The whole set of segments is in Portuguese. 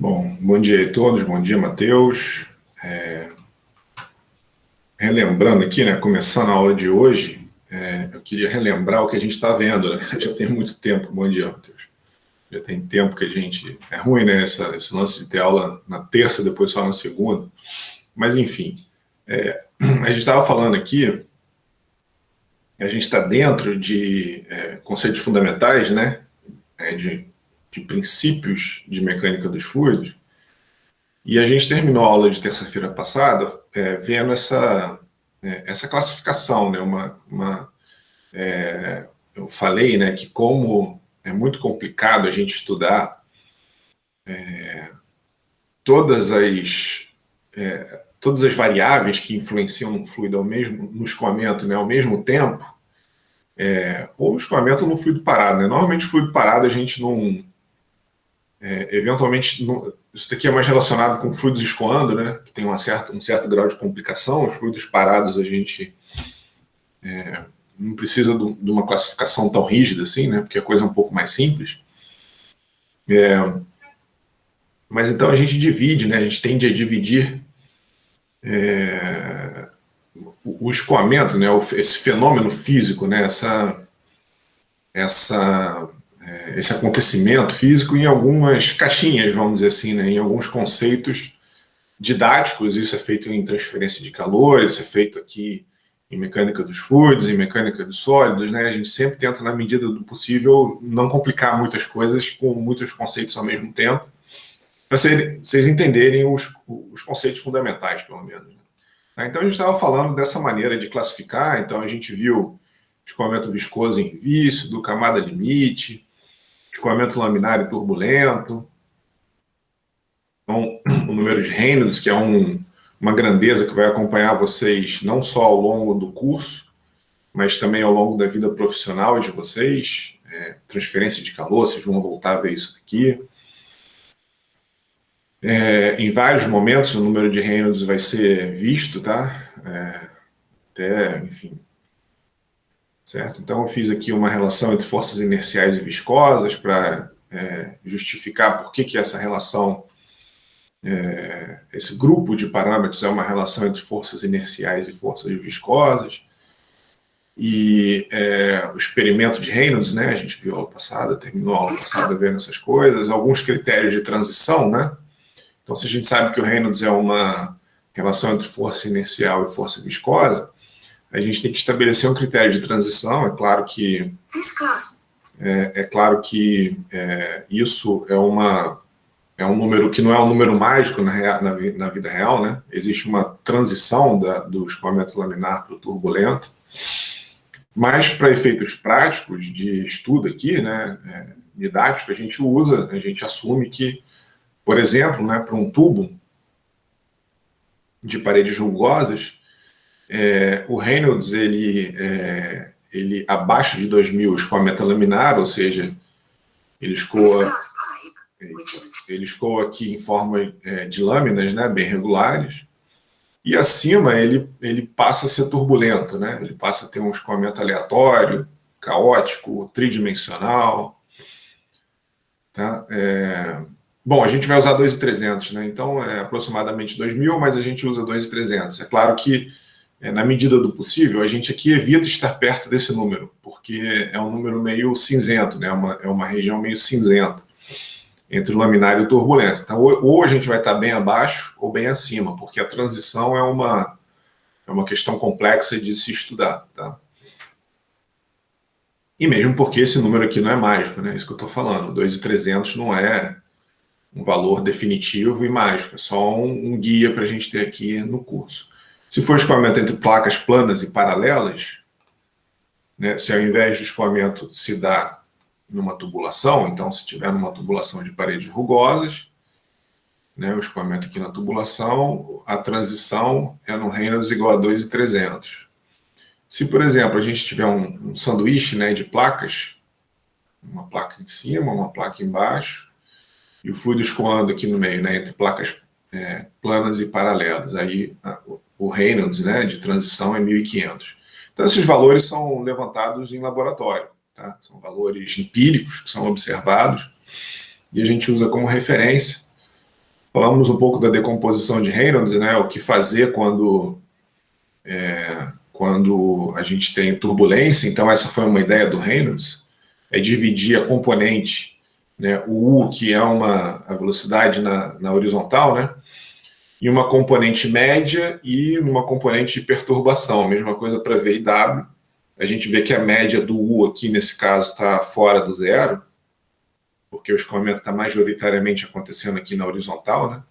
Bom, bom dia a todos, bom dia, Matheus. Relembrando aqui, né, começando a aula de hoje, eu queria relembrar o que a gente está vendo, né? Já tem muito tempo, bom dia, Matheus. Já tem tempo que a gente... É ruim, né, esse lance de ter aula na terça, depois só na segunda. Mas, enfim, a gente estava falando aqui, a gente está dentro de conceitos fundamentais, né, de princípios de mecânica dos fluidos. E a gente terminou a aula de terça-feira passada vendo essa classificação, né? Eu falei, né, que como é muito complicado a gente estudar todas as, todas as variáveis que influenciam no fluido no escoamento, né, ao mesmo tempo, ou no escoamento ou no fluido parado. Né? Normalmente, fluido parado a gente não... eventualmente, isso daqui é mais relacionado com fluidos escoando, né, que tem um certo grau de complicação. Os fluidos parados a gente não precisa de uma classificação tão rígida assim, né, porque a coisa é um pouco mais simples. Mas então a gente divide, né, a gente tende a dividir o escoamento, né, esse fenômeno físico, né, esse acontecimento físico em algumas caixinhas, vamos dizer assim, né, em alguns conceitos didáticos. Isso é feito em transferência de calor, isso é feito aqui em mecânica dos fluidos, em mecânica dos sólidos, né? A gente sempre tenta, na medida do possível, não complicar muitas coisas com muitos conceitos ao mesmo tempo, para vocês entenderem os conceitos fundamentais, pelo menos. Então, a gente estava falando dessa maneira de classificar. Então, a gente viu escoamento viscoso em vícido, camada limite, escoamento laminar e turbulento. Então, o número de Reynolds, que é uma grandeza que vai acompanhar vocês não só ao longo do curso, mas também ao longo da vida profissional de vocês. Transferência de calor, vocês vão voltar a ver isso aqui. Em vários momentos o número de Reynolds vai ser visto, tá? Enfim. Certo? Então eu fiz aqui uma relação entre forças inerciais e viscosas para justificar por que essa relação, esse grupo de parâmetros é uma relação entre forças inerciais e forças viscosas. E o experimento de Reynolds, né? A gente viu a aula passada, terminou a aula passada vendo essas coisas, alguns critérios de transição, né? Então, se a gente sabe que o Reynolds é uma relação entre força inercial e força viscosa, a gente tem que estabelecer um critério de transição. É claro que isso é um número que não é um número mágico na vida real, né? Existe uma transição do escoamento laminar para o turbulento, mas para efeitos práticos de estudo aqui, né, didático, a gente assume que, por exemplo, né, para um tubo de paredes rugosas, o Reynolds, ele abaixo de 2000 escoamento laminar, ou seja, ele escoa aqui em forma de lâminas, né, bem regulares, e acima ele passa a ser turbulento, né? Ele passa a ter um escoamento aleatório, caótico, tridimensional. Tá? Bom, a gente vai usar 2.300, né? Então é aproximadamente 2.000, mas a gente usa 2.300. É claro que, na medida do possível, a gente aqui evita estar perto desse número, porque é um número meio cinzento, né? É uma região meio cinzenta entre o laminar e o turbulento. Então, ou a gente vai estar bem abaixo ou bem acima, porque a transição é uma questão complexa de se estudar. Tá? E mesmo porque esse número aqui não é mágico, né? Isso que eu estou falando. 2.300 não é um valor definitivo e mágico, é só um guia para a gente ter aqui no curso. Se for escoamento entre placas planas e paralelas, né, se ao invés de escoamento se dá numa tubulação, então se tiver numa tubulação de paredes rugosas, né, o escoamento aqui na tubulação, a transição é no Reynolds igual a 2.300. Se, por exemplo, a gente tiver um sanduíche, né, de placas, uma placa em cima, uma placa embaixo, e o fluido escoando aqui no meio, né, entre placas planas e paralelas, aí o Reynolds, né, de transição é 1.500. Então esses valores são levantados em laboratório. Tá? São valores empíricos que são observados e a gente usa como referência Falamos um pouco da decomposição de Reynolds, né? O que fazer quando a gente tem turbulência. Então, essa foi uma ideia do Reynolds, é dividir a componente, né, o U, que é a velocidade na horizontal, né, e uma componente média e uma componente de perturbação. A mesma coisa para V e W. A gente vê que a média do U aqui, nesse caso, está fora do zero, porque o escoamento está majoritariamente acontecendo aqui na horizontal, né?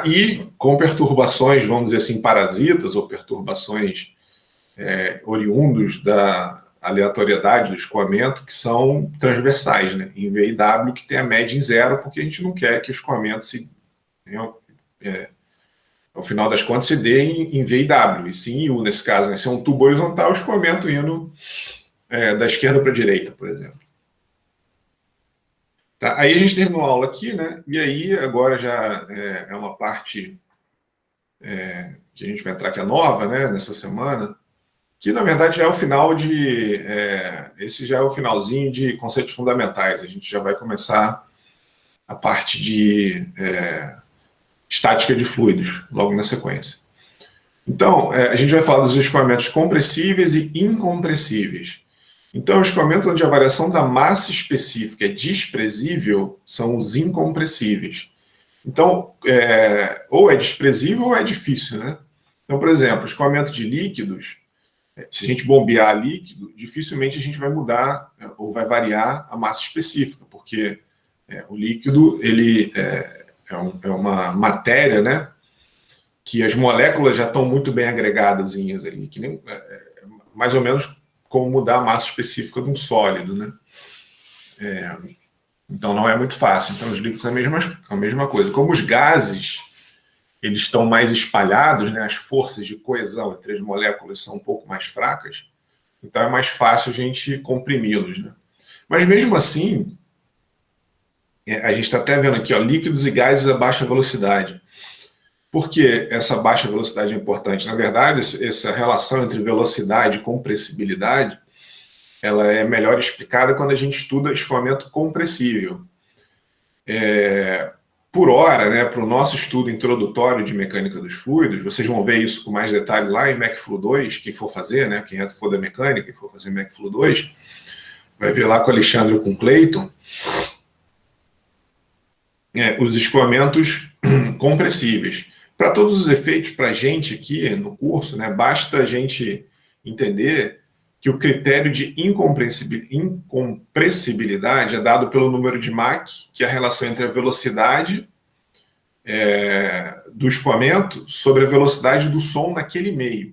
E com perturbações, vamos dizer assim, parasitas ou perturbações oriundos da aleatoriedade do escoamento, que são transversais, né? Em V e W, que tem a média em zero, porque a gente não quer que o escoamento ao final das contas, se dê em V e W, e sim em U, nesse caso, né? Se é um tubo horizontal, o escoamento indo da esquerda para a direita, por exemplo. Tá? Aí a gente terminou a aula aqui, né? E aí agora já é uma parte que a gente vai entrar, que é nova, né? Nessa semana, que na verdade já é o final esse já é o finalzinho de conceitos fundamentais. A gente já vai começar a parte de estática de fluidos, logo na sequência. Então, a gente vai falar dos escoamentos compressíveis e incompressíveis. Então, o escoamento onde a variação da massa específica é desprezível são os incompressíveis. Então, ou é desprezível ou é difícil, né? Então, por exemplo, o escoamento de líquidos, se a gente bombear líquido, dificilmente a gente vai mudar ou vai variar a massa específica, porque o líquido ele é uma matéria, né, que as moléculas já estão muito bem agregadas ali, que nem, mais ou menos como mudar a massa específica de um sólido, né? Então não é muito fácil. Então os líquidos é a mesma coisa. Como os gases eles estão mais espalhados, né, as forças de coesão entre as moléculas são um pouco mais fracas, então é mais fácil a gente comprimi-los, né? Mas mesmo assim, a gente está até vendo aqui, ó, líquidos e gases a baixa velocidade. Por que essa baixa velocidade é importante? Na verdade, essa relação entre velocidade e compressibilidade, ela é melhor explicada quando a gente estuda escoamento compressível. Por hora, né, para o nosso estudo introdutório de mecânica dos fluidos, vocês vão ver isso com mais detalhe lá em MecFlu 2, quem for fazer, né, quem for da mecânica, quem for fazer MecFlu 2, vai ver lá com o Alexandre ou com o Cleiton, os escoamentos compressíveis. Para todos os efeitos, para a gente aqui no curso, né, basta a gente entender que o critério de incompressibilidade é dado pelo número de Mach, que é a relação entre a velocidade do escoamento sobre a velocidade do som naquele meio.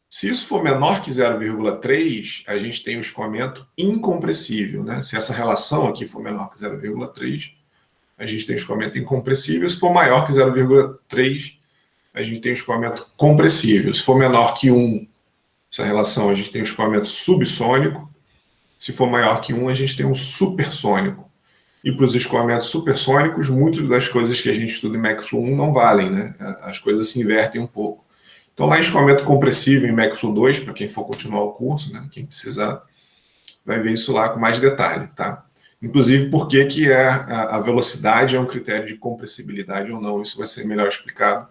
Se isso for menor que 0,3, a gente tem o escoamento incompressível, né? Se essa relação aqui for menor que 0,3, a gente tem o escoamento incompressível. Se for maior que 0,3, a gente tem o escoamento compressível. Se for menor que 1, essa relação, a gente tem o escoamento subsônico. Se for maior que 1, a gente tem um supersônico. E para os escoamentos supersônicos, muitas das coisas que a gente estuda em MecFlu 1 não valem, né? As coisas se invertem um pouco. Então, lá em escoamento compressível em MecFlu 2, para quem for continuar o curso, né, quem precisar, vai ver isso lá com mais detalhe, tá? Inclusive, por que a velocidade é um critério de compressibilidade ou não, isso vai ser melhor explicado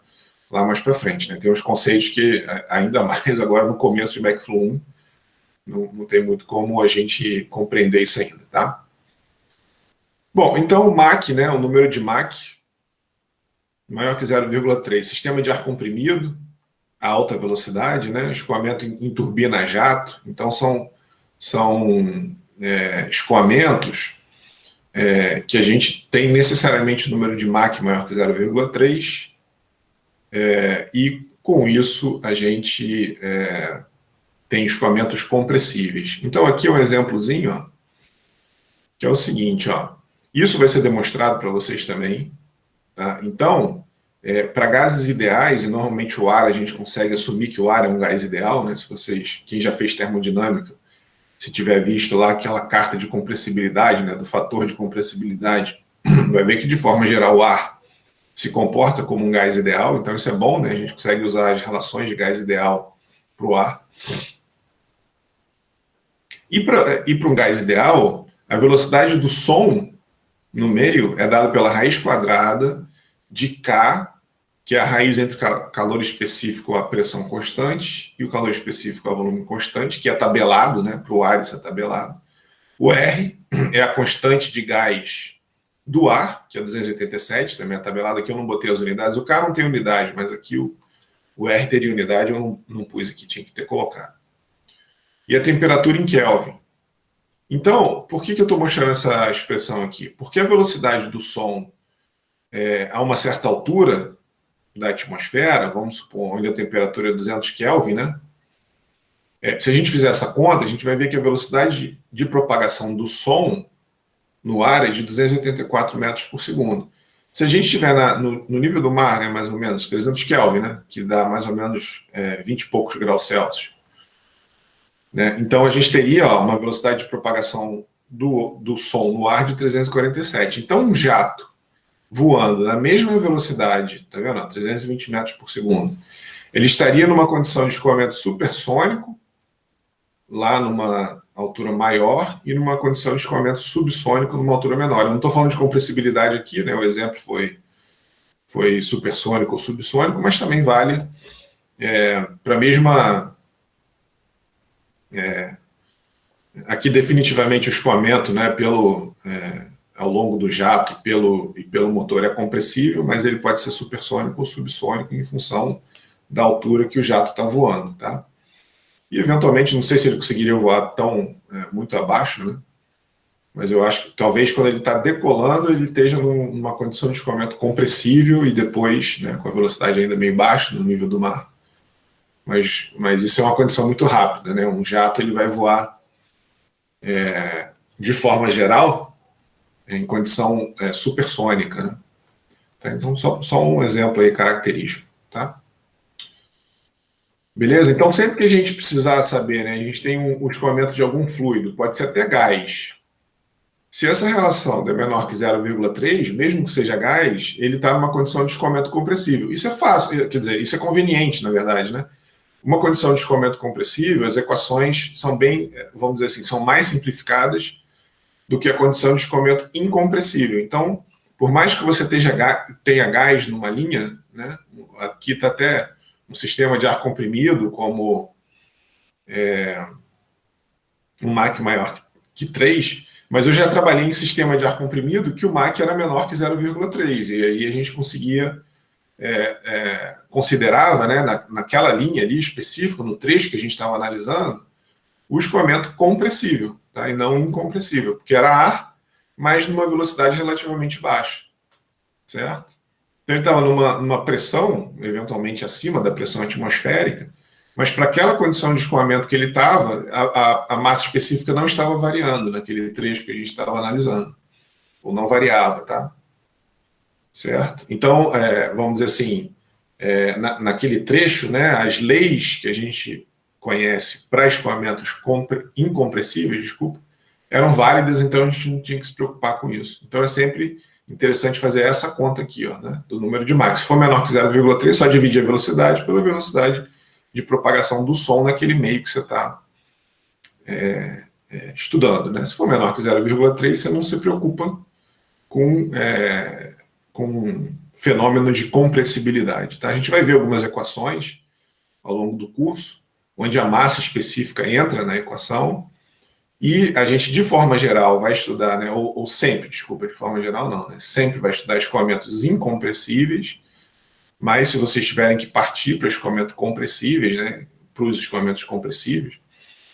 lá mais para frente, né? Tem uns conceitos que, ainda mais agora no começo de MecFlu 1, não tem muito como a gente compreender isso ainda, tá? Bom, então o Mach, né, o número de Mach, maior que 0,3, sistema de ar comprimido, a alta velocidade, né, escoamento em turbina a jato, então são escoamentos que a gente tem necessariamente o número de Mach maior que 0,3, e com isso a gente tem escoamentos compressíveis. Então aqui é um exemplozinho, ó, que é o seguinte, ó, isso vai ser demonstrado para vocês também, tá? Então, para gases ideais, e normalmente o ar, a gente consegue assumir que o ar é um gás ideal, né? Se vocês, quem já fez termodinâmica, se tiver visto lá aquela carta de compressibilidade, né, do fator de compressibilidade, vai ver que de forma geral o ar se comporta como um gás ideal, então isso é bom, né? A gente consegue usar as relações de gás ideal para o ar. E para um gás ideal, a velocidade do som no meio é dada pela raiz quadrada de K, que é a raiz entre o calor específico a pressão constante e o calor específico a volume constante, que é tabelado, né? Para o ar isso é tabelado. O R é a constante de gás do ar, que é 287, também é tabelado. Aqui eu não botei as unidades. O K não tem unidade, mas aqui o R teria unidade, eu não pus aqui, tinha que ter colocado. E a temperatura em Kelvin. Então, por que eu estou mostrando essa expressão aqui? Porque a velocidade do som a uma certa altura da atmosfera, vamos supor, onde a temperatura é 200 Kelvin, né? Se a gente fizer essa conta, a gente vai ver que a velocidade de propagação do som no ar é de 284 metros por segundo. Se a gente estiver no nível do mar, né, mais ou menos 300 Kelvin, né, que dá mais ou menos 20 e poucos graus Celsius, né, então a gente teria uma velocidade de propagação do som no ar de 347. Então um jato voando na mesma velocidade, tá vendo? 320 metros por segundo, ele estaria numa condição de escoamento supersônico, lá numa altura maior, e numa condição de escoamento subsônico numa altura menor. Eu não estou falando de compressibilidade aqui, né? O exemplo foi supersônico ou subsônico, mas também vale para a mesma... aqui definitivamente o escoamento, né, ao longo do jato e pelo motor é compressível, mas ele pode ser supersônico ou subsônico em função da altura que o jato está voando, tá? E eventualmente, não sei se ele conseguiria voar muito abaixo, né? Mas eu acho que talvez quando ele está decolando, ele esteja numa condição de escoamento compressível e depois, né, com a velocidade ainda bem baixa no nível do mar. Mas isso é uma condição muito rápida, né? Um jato ele vai voar de forma geral em condição supersônica, né? Tá? Então só um exemplo aí característico, tá? Beleza? Então sempre que a gente precisar saber, né, a gente tem um escoamento de algum fluido, pode ser até gás. Se essa relação é menor que 0,3, mesmo que seja gás, ele está numa condição de escoamento compressível. Isso é fácil, quer dizer, isso é conveniente, na verdade, né? Uma condição de escoamento compressível, as equações são bem, vamos dizer assim, são mais simplificadas do que a condição de escoamento incompressível. Então, por mais que você tenha gás numa linha, né, aqui está até um sistema de ar comprimido, como um Mach maior que 3, mas eu já trabalhei em sistema de ar comprimido que o Mach era menor que 0,3, e aí a gente conseguia, considerava, né, naquela linha ali específica, no trecho que a gente estava analisando, o escoamento compressível, tá, e não incompressível, porque era ar, mas numa velocidade relativamente baixa, certo? Então ele estava numa pressão, eventualmente acima da pressão atmosférica, mas para aquela condição de escoamento que ele estava, a massa específica não estava variando naquele trecho que a gente estava analisando, ou não variava, tá? Certo? Então, vamos dizer assim, naquele trecho, né, as leis que a gente conhece para escoamentos incompressíveis, desculpa, eram válidas, então a gente não tinha que se preocupar com isso. Então é sempre interessante fazer essa conta aqui, ó, né, do número de Mach. Se for menor que 0,3, só dividir a velocidade pela velocidade de propagação do som naquele meio que você está estudando, né? Se for menor que 0,3, você não se preocupa com fenômeno de compressibilidade, tá? A gente vai ver algumas equações ao longo do curso, onde a massa específica entra na equação, e a gente, de forma geral, vai estudar, né, ou sempre, desculpa, de forma geral não, né, sempre vai estudar escoamentos incompressíveis, mas se vocês tiverem que partir para escoamentos compressíveis, né, para os escoamentos compressíveis,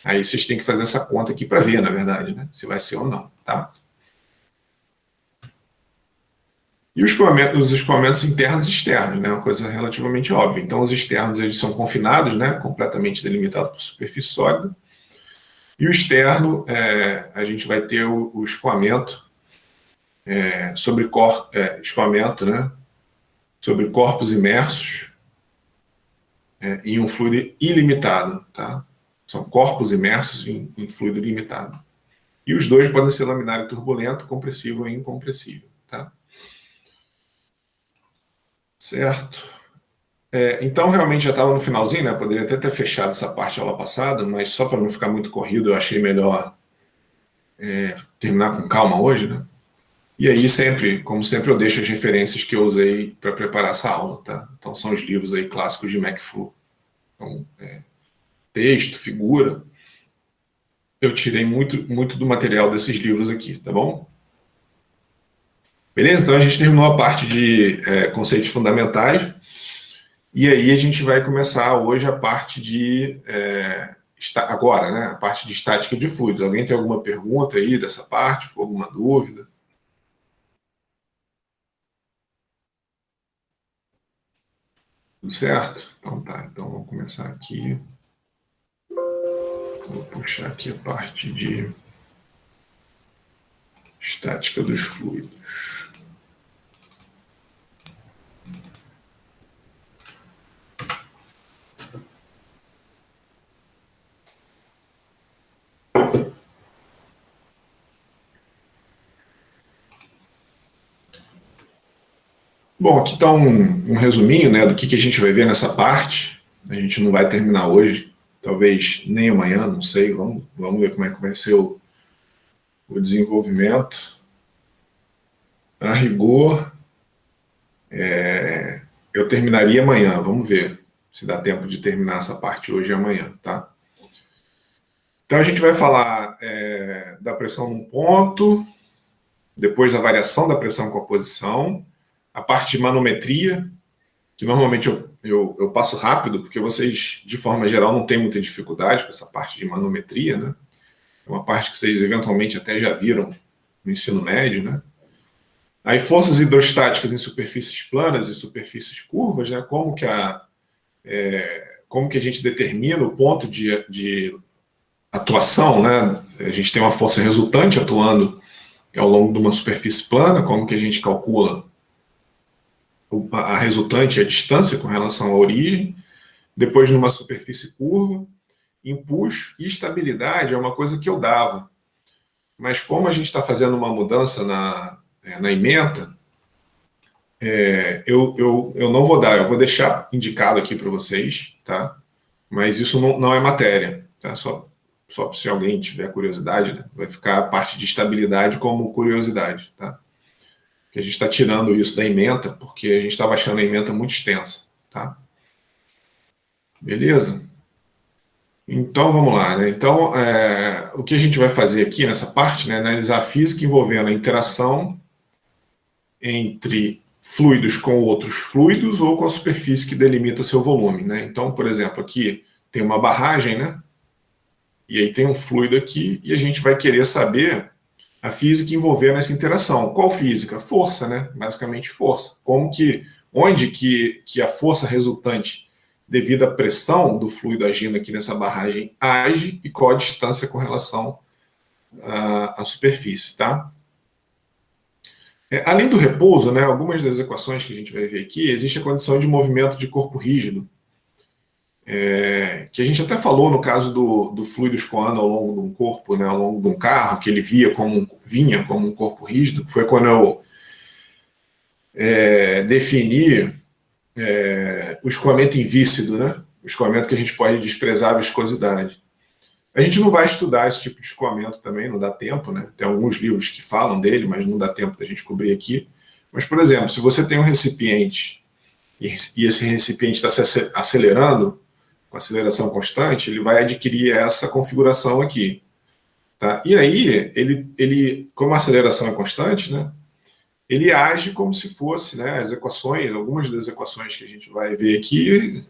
aí vocês têm que fazer essa conta aqui para ver, na verdade, né, se vai ser ou não, tá? E os escoamentos internos e externos, né, uma coisa relativamente óbvia. Então, os externos eles são confinados, né, completamente delimitados por superfície sólida, e o externo, a gente vai ter o escoamento escoamento, né, sobre corpos imersos em um fluido ilimitado, tá? São corpos imersos em fluido ilimitado. E os dois podem ser laminar e turbulento, compressivo e incompressível, tá? Certo? Então, realmente já estava no finalzinho, né? Poderia até ter fechado essa parte aula passada, mas só para não ficar muito corrido, eu achei melhor terminar com calma hoje, né? E aí, sempre, como sempre, eu deixo as referências que eu usei para preparar essa aula, tá? Então, são os livros aí clássicos de McFlu. Então, texto, figura. Eu tirei muito do material desses livros aqui, tá bom? Beleza? Então, a gente terminou a parte de conceitos fundamentais. E aí, a gente vai começar hoje a parte de... agora, né? A parte de estática de fluidos. Alguém tem alguma pergunta aí dessa parte? Alguma dúvida? Tudo certo? Então tá, então vamos começar aqui. Vou puxar aqui a parte de estática dos fluidos. Bom, aqui está um resuminho, né, do que a gente vai ver nessa parte. A gente não vai terminar hoje, talvez nem amanhã, não sei. Vamos ver como é que vai ser o desenvolvimento. A rigor, eu terminaria amanhã. Vamos ver se dá tempo de terminar essa parte hoje e amanhã, tá? Então a gente vai falar da pressão num ponto, depois a variação da pressão com a posição, a parte de manometria, que normalmente eu passo rápido, porque vocês, de forma geral, não têm muita dificuldade com essa parte de manometria, né? É uma parte que vocês eventualmente até já viram no ensino médio, né? Aí forças hidrostáticas em superfícies planas e superfícies curvas, né? Como que a gente determina o ponto de atuação, né? A gente tem uma força resultante atuando ao longo de uma superfície plana, como que a gente calcula a resultante e a distância com relação à origem. Depois, numa superfície curva, empuxo e estabilidade é uma coisa que eu dava. Mas como a gente está fazendo uma mudança na ementa, eu não vou dar, eu vou deixar indicado aqui para vocês, tá? Mas isso não é matéria, tá? Só se alguém tiver curiosidade, né? Vai ficar a parte de estabilidade como curiosidade, tá? Que a gente está tirando isso da ementa, porque a gente estava achando a ementa muito extensa, tá? Beleza? Então vamos lá, né? Então o que a gente vai fazer aqui nessa parte, né? Analisar a física envolvendo a interação entre fluidos com outros fluidos ou com a superfície que delimita seu volume, né? Então, por exemplo, aqui tem uma barragem, né? E aí tem um fluido aqui e a gente vai querer saber a física envolvendo essa interação. Qual física? Força, né? Basicamente força. Onde que a força resultante devido à pressão do fluido agindo aqui nessa barragem age e qual a distância com relação à superfície, tá? Além do repouso, né, algumas das equações que a gente vai ver aqui, existe a condição de movimento de corpo rígido, que a gente até falou no caso do fluido escoando ao longo de um corpo, né, ao longo de um carro, que ele vinha como um corpo rígido. Foi quando eu defini o escoamento invícido, né, o escoamento que a gente pode desprezar a viscosidade. A gente não vai estudar esse tipo de escoamento também, não dá tempo, né? Tem alguns livros que falam dele, mas não dá tempo da gente cobrir aqui. Mas, por exemplo, se você tem um recipiente e esse recipiente está se acelerando com aceleração constante, ele vai adquirir essa configuração aqui. Tá? E aí, ele, como a aceleração é constante, né, ele age como se fosse, né, as equações, algumas das equações que a gente vai ver aqui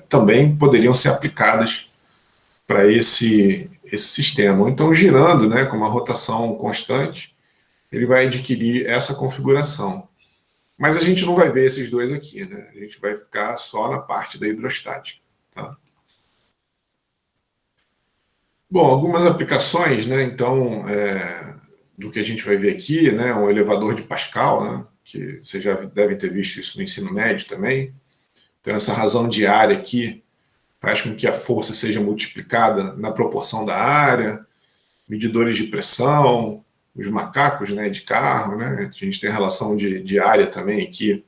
também poderiam ser aplicadas para esse sistema. Então, girando, né, com uma rotação constante, ele vai adquirir essa configuração. Mas a gente não vai ver esses dois aqui, né? A gente vai ficar só na parte da hidrostática. Tá? Bom, algumas aplicações, né? Então, do que a gente vai ver aqui, né? Um elevador de Pascal, né? Que vocês já devem ter visto isso no ensino médio também. Então, essa razão de área aqui faz com que a força seja multiplicada na proporção da área. Medidores de pressão, os macacos, né, de carro, né? A gente tem a relação de área também aqui,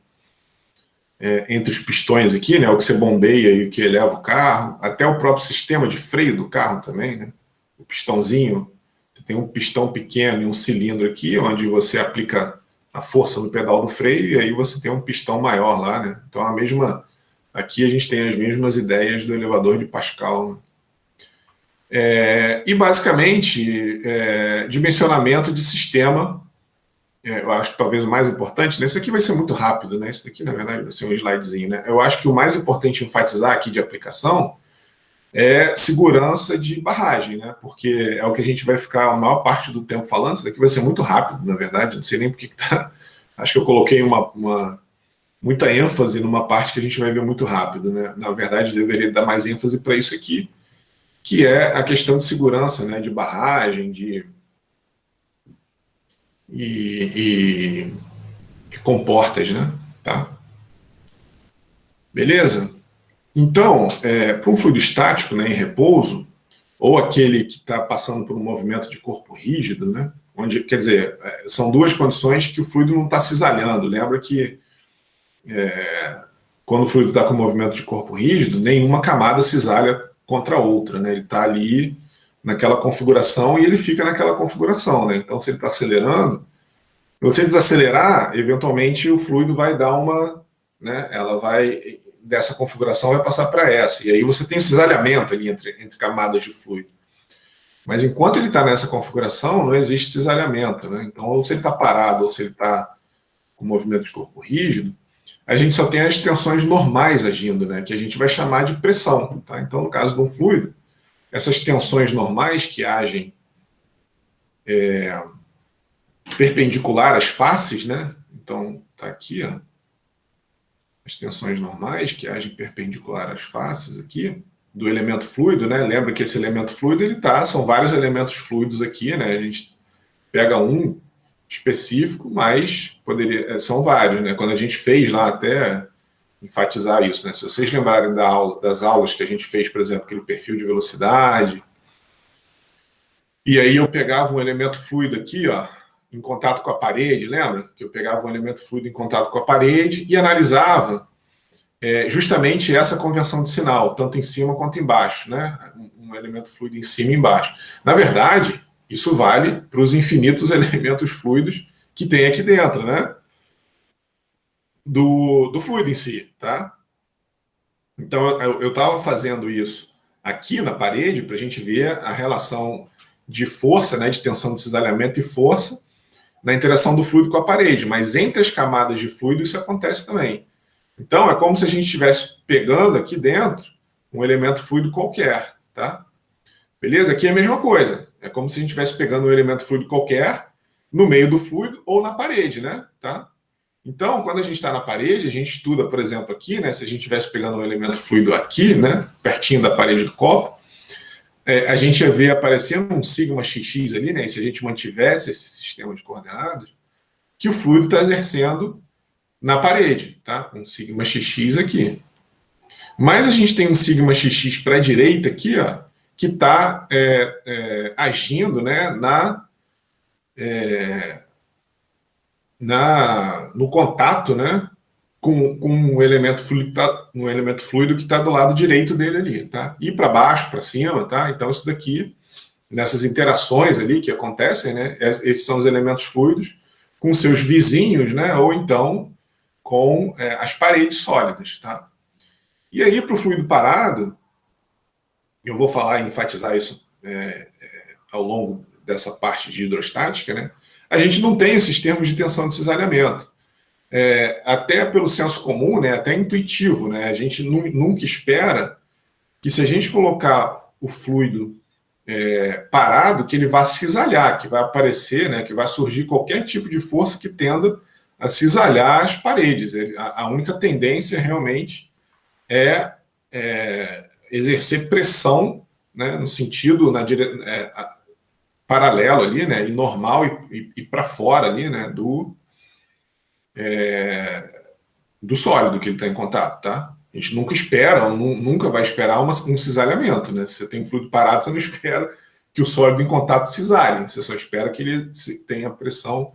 entre os pistões aqui, né, o que você bombeia e o que eleva o carro, até o próprio sistema de freio do carro também, né? O pistãozinho, Você tem um pistão pequeno e um cilindro aqui, onde você aplica a força no pedal do freio, e aí você tem um pistão maior lá, né? Então, aqui a gente tem as mesmas ideias do elevador de Pascal, né? E basicamente, dimensionamento de sistema, eu acho que talvez o mais importante, né? Isso aqui vai ser muito rápido, né? Isso daqui, na verdade, vai ser um slidezinho, né? Eu acho que o mais importante enfatizar aqui de aplicação é segurança de barragem, né? Porque é o que a gente vai ficar a maior parte do tempo falando. Isso daqui vai ser muito rápido, na verdade, não sei nem porque que tá. Acho que eu coloquei muita ênfase numa parte que a gente vai ver muito rápido, né? Na verdade, deveria dar mais ênfase para isso aqui, que é a questão de segurança, né? De barragem, e comportas, né? Tá? Beleza? Então, para um fluido estático, né, em repouso, ou aquele que está passando por um movimento de corpo rígido, né? Onde, quer dizer, são duas condições que o fluido não está cisalhando. Lembra que quando o fluido está com movimento de corpo rígido, nenhuma camada cisalha contra a outra, né? Ele está ali naquela configuração e ele fica naquela configuração, né? Então, se ele está acelerando, se você desacelerar, eventualmente o fluido vai dar uma, né? Ela vai dessa configuração vai passar para essa, e aí você tem um cisalhamento ali entre camadas de fluido. Mas enquanto ele está nessa configuração, não existe cisalhamento, né? Então, ou se ele está parado, ou se ele está com movimento de corpo rígido, a gente só tem as tensões normais agindo, né? Que a gente vai chamar de pressão, tá? Então, no caso de um fluido, essas tensões normais que agem perpendicular às faces, né? Então, tá aqui, ó, as tensões normais que agem perpendicular às faces aqui do elemento fluido, né? Lembra que esse elemento fluido são vários elementos fluidos aqui, né? A gente pega um específico, mas são vários, né? Quando a gente fez lá até enfatizar isso, né? Se vocês lembrarem das aulas que a gente fez, por exemplo, aquele perfil de velocidade, e aí eu pegava um elemento fluido aqui, ó, em contato com a parede, lembra? Que eu pegava um elemento fluido em contato com a parede e analisava justamente essa convenção de sinal, tanto em cima quanto embaixo, né? Um elemento fluido em cima e embaixo. Na verdade, isso vale para os infinitos elementos fluidos que tem aqui dentro, né? Do fluido em si, tá? Então, eu estava fazendo isso aqui na parede para a gente ver a relação de força, né, de tensão de cisalhamento e força na interação do fluido com a parede, mas entre as camadas de fluido isso acontece também. Então, é como se a gente estivesse pegando aqui dentro um elemento fluido qualquer, tá? Beleza? Aqui é a mesma coisa. É como se a gente estivesse pegando um elemento fluido qualquer no meio do fluido ou na parede, né? Tá? Então, quando a gente está na parede, a gente estuda, por exemplo, aqui, né? Se a gente estivesse pegando um elemento fluido aqui, né? Pertinho da parede do copo, a gente ia ver aparecendo um sigma xx ali, né? E se a gente mantivesse esse sistema de coordenadas, que o fluido está exercendo na parede, tá? Um sigma xx aqui. Mas a gente tem um sigma xx para a direita aqui, ó, que está agindo, né, no contato, né, com um elemento fluido que está do lado direito dele ali, tá? E para baixo, para cima, tá? Então isso daqui, nessas interações ali que acontecem, né, esses são os elementos fluidos com seus vizinhos, né, ou então com as paredes sólidas, tá? E aí, para o fluido parado, eu vou falar e enfatizar isso ao longo dessa parte de hidrostática, né? A gente não tem esses termos de tensão de cisalhamento. Até pelo senso comum, né? Até intuitivo, né? A gente nunca espera que, se a gente colocar o fluido parado, que ele vá cisalhar, que vai aparecer, né? Que vai surgir qualquer tipo de força que tenda a cisalhar as paredes. A única tendência realmente é exercer pressão, né, no sentido paralelo ali, né, e normal e para fora ali, né, do sólido que ele está em contato, tá? A gente nunca espera, nunca vai esperar um cisalhamento, né? Se você tem um fluido parado, você não espera que o sólido em contato cisale, você só espera que ele tenha pressão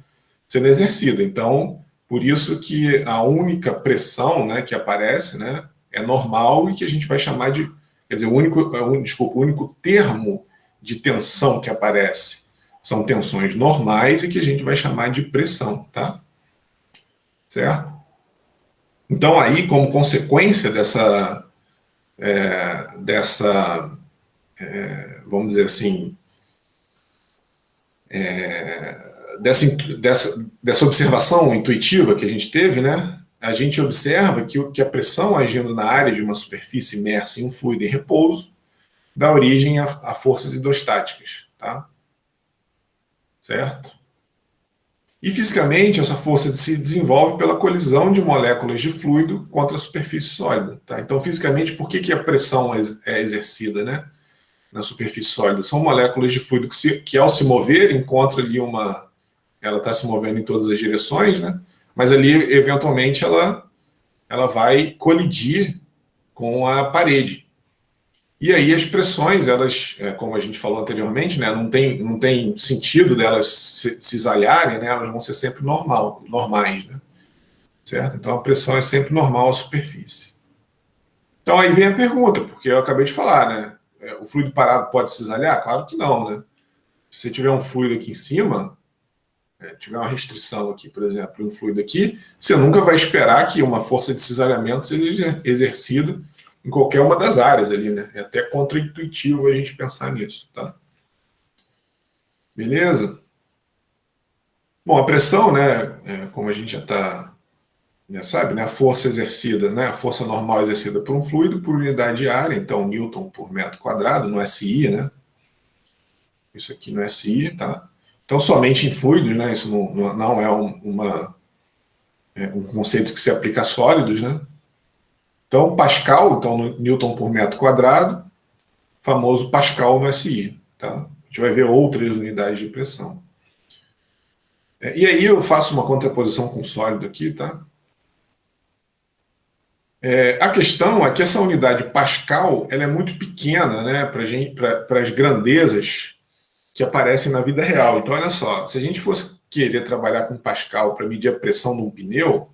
sendo exercida. Então, por isso que a única pressão, né, que aparece, né, é normal e que a gente vai chamar de, quer dizer, o único termo de tensão que aparece São tensões normais e que a gente vai chamar de pressão, tá? Certo? Então, aí, como consequência vamos dizer assim, dessa observação intuitiva que a gente teve, né? A gente observa que a pressão agindo na área de uma superfície imersa em um fluido em repouso dá origem a forças hidrostáticas, tá? Certo? E fisicamente, essa força se desenvolve pela colisão de moléculas de fluido contra a superfície sólida. Tá? Então, fisicamente, por que a pressão é exercida, né, na superfície sólida? São moléculas de fluido que ao se mover, encontra ali ela está se movendo em todas as direções, né? Mas ali, eventualmente, ela vai colidir com a parede. E aí as pressões, elas, como a gente falou anteriormente, né, não tem sentido delas se cisalharem, né, elas vão ser sempre normais, né, certo? Então a pressão é sempre normal à superfície. Então aí vem a pergunta, porque eu acabei de falar, né, o fluido parado pode cisalhar? Claro que não, né? Se você tiver um fluido aqui em cima, tiver uma restrição aqui, por exemplo, um fluido aqui, você nunca vai esperar que uma força de cisalhamento seja exercida em qualquer uma das áreas ali, né? É até contraintuitivo a gente pensar nisso, tá? Beleza? Bom, a pressão, né, como a gente já sabe, né, a força exercida, né, a força normal exercida por um fluido por unidade de área, então Newton por metro quadrado, no SI, né? Isso aqui no SI, tá? Então, somente em fluidos, né? Isso não é um conceito que se aplica a sólidos, né? Então, Pascal, então, Newton por metro quadrado, famoso Pascal no SI, tá? A gente vai ver outras unidades de pressão. E aí eu faço uma contraposição com sólido aqui, tá? A questão é que essa unidade Pascal, ela é muito pequena, né, para as grandezas que aparecem na vida real. Então, olha só, se a gente fosse querer trabalhar com Pascal para medir a pressão de um pneu,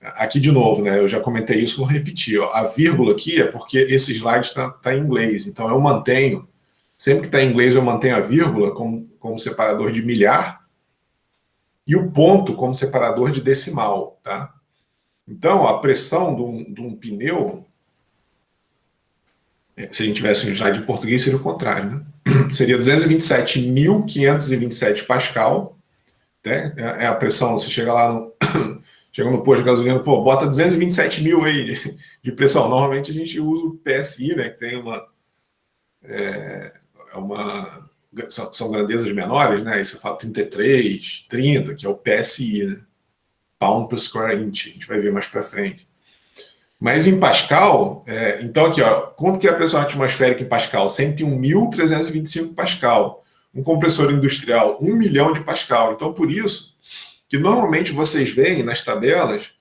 aqui de novo, né, eu já comentei isso, vou repetir. Ó, a vírgula aqui é porque esse slide está em inglês, então eu mantenho, sempre que está em inglês eu mantenho a vírgula como separador de milhar e o ponto como separador de decimal, tá? Então, a pressão de um pneu, se a gente tivesse um slide em português, seria o contrário, né? Seria 227.527 Pascal, né? É a pressão, você chega lá chega no posto de gasolina, pô, bota 227 mil aí de pressão. Normalmente a gente usa o PSI, né, que tem são grandezas menores, né? Aí você fala 33, 30, que é o PSI, né? Pound per square inch, a gente vai ver mais para frente. Mas em Pascal, então aqui, ó, quanto que é a pressão atmosférica em Pascal? 101.325 Pascal. Um compressor industrial, 1 milhão de Pascal. Então, por isso que normalmente vocês veem nas tabelas,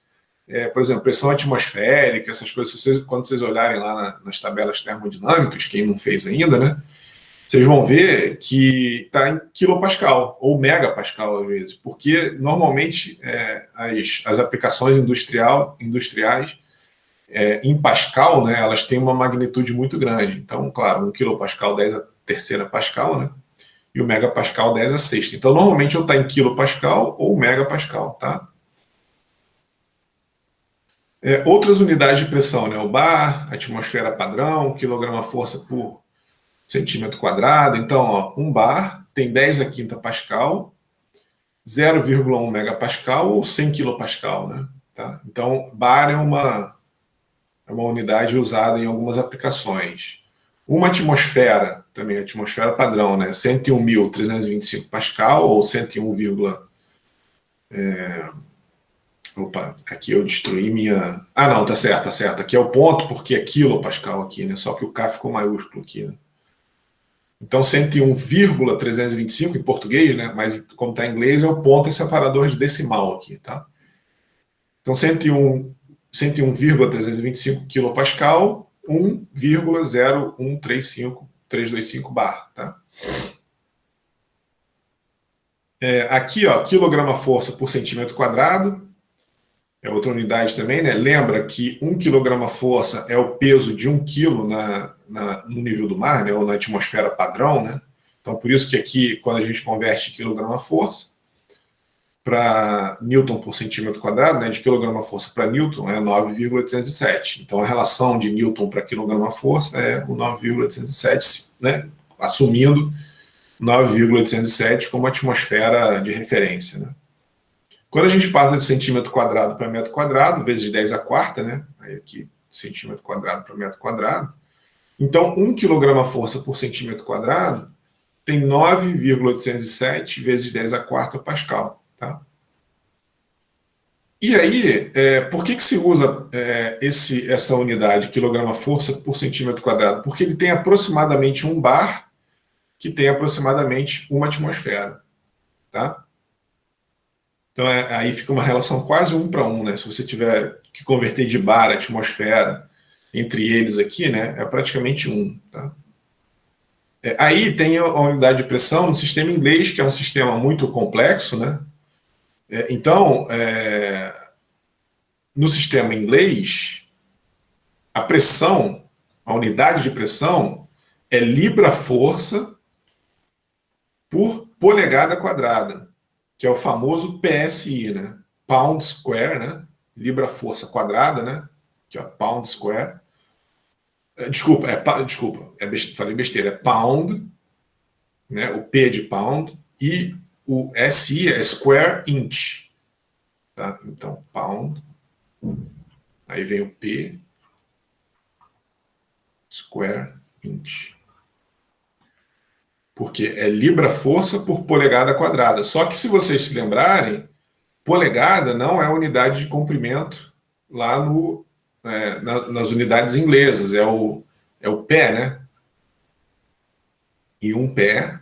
por exemplo, pressão atmosférica, essas coisas, quando vocês olharem lá nas tabelas termodinâmicas, quem não fez ainda, né? Vocês vão ver que está em quilopascal ou megapascal às vezes, porque normalmente as aplicações industriais em Pascal, né, elas têm uma magnitude muito grande. Então, claro, 1 quilopascal 10 a terceira Pascal, né? E o megapascal 10 a sexta. Então, normalmente eu está em quilopascal ou megapascal, tá? Outras unidades de pressão, né? O bar, atmosfera padrão, quilograma-força por centímetro quadrado. Então, ó, um bar tem 10 a quinta Pascal, 0,1 megapascal ou 100 quilopascal, né? Tá? Então, bar é uma unidade usada em algumas aplicações. Uma atmosfera, também atmosfera padrão, né? 101.325 Pascal ou 101, opa, aqui eu destruí minha... Ah, não, tá certo, tá certo. Aqui é o ponto porque é quilopascal aqui, né? Só que o K ficou maiúsculo aqui, né? Então, 101,325 em português, né? Mas como está em inglês, é o ponto separador de decimal aqui, tá? Então, 101,325 quilopascal, 1,0135325 bar, tá? Aqui, ó, quilograma-força por centímetro quadrado, é outra unidade também, né? Lembra que 1 quilograma-força é o peso de 1 quilo no nível do mar, né? Ou na atmosfera padrão, né? Então, por isso que aqui, quando a gente converte quilograma-força para Newton por centímetro quadrado, né, de quilograma-força para Newton é 9,807. Então, a relação de Newton para quilograma-força é o 9,807, né, assumindo 9,807 como atmosfera de referência, né. Quando a gente passa de centímetro quadrado para metro quadrado, vezes 10 a quarta, né, aí aqui centímetro quadrado para metro quadrado, então 1 quilograma-força por centímetro quadrado tem 9,807 vezes 10 a quarta Pascal. Tá? E aí, por que se usa essa unidade, quilograma-força por centímetro quadrado? Porque ele tem aproximadamente 1 bar, que tem aproximadamente 1 atmosfera. Tá? Então, aí fica uma relação quase 1 para 1. Né? Se você tiver que converter de bar a atmosfera entre eles aqui, né, é praticamente 1. Tá? Aí tem a unidade de pressão no sistema inglês, que é um sistema muito complexo, né? Então, no sistema inglês, a pressão, a unidade de pressão é libra-força por polegada quadrada, que é o famoso PSI, né? Pound square, né? Libra-força quadrada, né? Que é pound square. Desculpa, falei besteira, é pound, né? O P de pound, e o SI é square inch. Tá? Então, pound, aí vem o P, square inch. Porque é libra-força por polegada quadrada. Só que se vocês se lembrarem, polegada não é unidade de comprimento lá nas unidades inglesas, é o pé, né? E um pé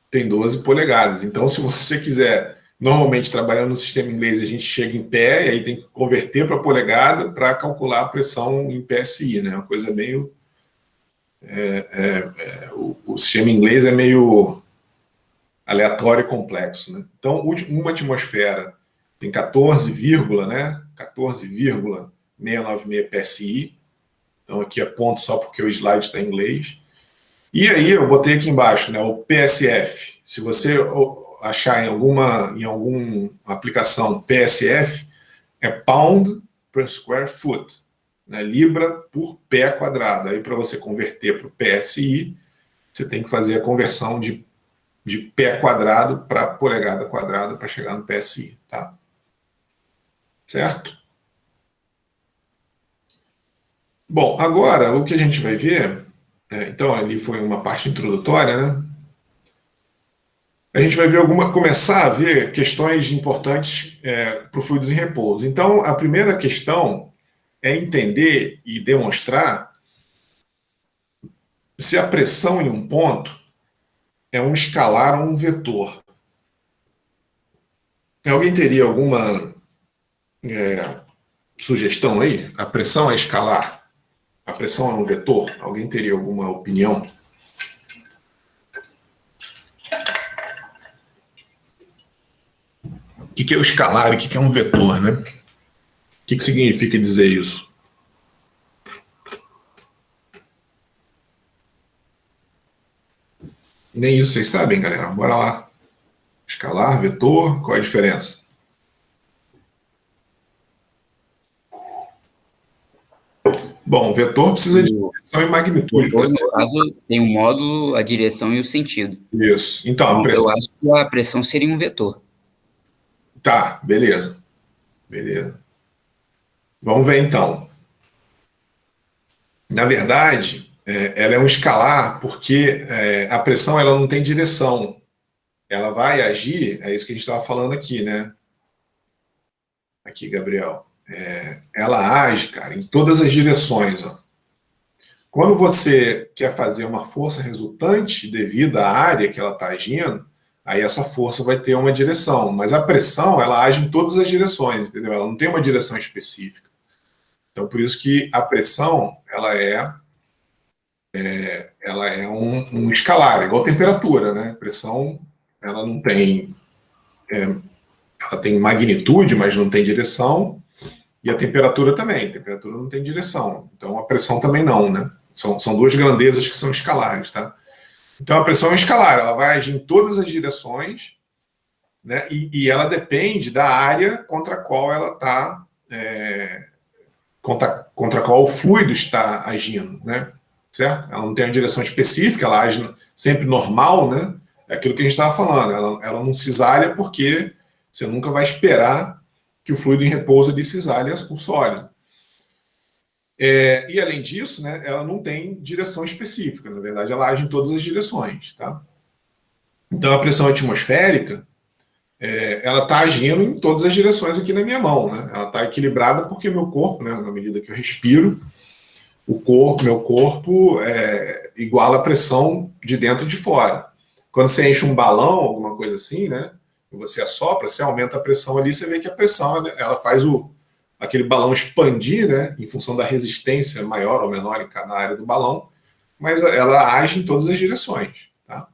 tem 12 polegadas. Então, se você quiser, normalmente trabalhando no sistema inglês, a gente chega em pé e aí tem que converter para polegada para calcular a pressão em PSI, né? Uma coisa meio... o sistema inglês é meio aleatório e complexo, né? Então, uma atmosfera tem 14,696 PSI. Então, aqui é ponto só porque o slide está em inglês. E aí, eu botei aqui embaixo, né, o PSF. Se você achar em alguma aplicação PSF, é Pound per Square Foot, né, libra por pé quadrado. Aí, para você converter para o PSI, você tem que fazer a conversão de pé quadrado para polegada quadrada para chegar no PSI. Tá? Certo? Bom, agora o que a gente vai ver... então, ali foi uma parte introdutória, né? A gente vai ver começar a ver questões importantes para o fluidos em repouso. Então, a primeira questão é entender e demonstrar se a pressão em um ponto é um escalar ou um vetor. Alguém teria alguma sugestão aí? A pressão é escalar? A pressão é um vetor? Alguém teria alguma opinião? O que é o escalar e o que é um vetor, né? O que significa dizer isso? Nem isso vocês sabem, galera. Bora lá. Escalar, vetor, qual é a diferença? Bom, o vetor precisa de direção e magnitude. Vetor, no caso, tem o módulo, a direção e o sentido. Isso. Então, a pressão... Eu acho que a pressão seria um vetor. Tá, beleza. Beleza. Vamos ver, então. Na verdade, ela é um escalar porque a pressão ela não tem direção. Ela vai agir, é isso que a gente estava falando aqui, né? Aqui, Gabriel. Ela age, cara, em todas as direções. Ó. Quando você quer fazer uma força resultante devido à área que ela está agindo, aí essa força vai ter uma direção. Mas a pressão, ela age em todas as direções, entendeu? Ela não tem uma direção específica. Então, por isso que a pressão, ela é um escalar, igual a temperatura, né? A pressão, ela não tem... ela tem magnitude, mas não tem direção. E a temperatura também. A temperatura não tem direção. Então, a pressão também não, né? São duas grandezas que são escalares, tá? Então, a pressão é escalar, ela vai agir em todas as direções, né? E ela depende da área contra a qual ela está, contra a qual o fluido está agindo, né? Certo? Ela não tem uma direção específica, ela age sempre normal, né? É aquilo que a gente estava falando, ela não cisalha porque você nunca vai esperar que o fluido em repouso ali cisalhe o sólido. E além disso, né, ela não tem direção específica, na verdade ela age em todas as direções, tá? Então a pressão atmosférica, ela está agindo em todas as direções aqui na minha mão, né? Ela está equilibrada porque meu corpo, né, na medida que eu respiro, meu corpo iguala a pressão de dentro e de fora. Quando você enche um balão, alguma coisa assim, né? Você assopra, você aumenta a pressão ali, você vê que a pressão ela faz aquele balão expandir, né? Em função da resistência maior ou menor em cada área do balão, mas ela age em todas as direções, tá?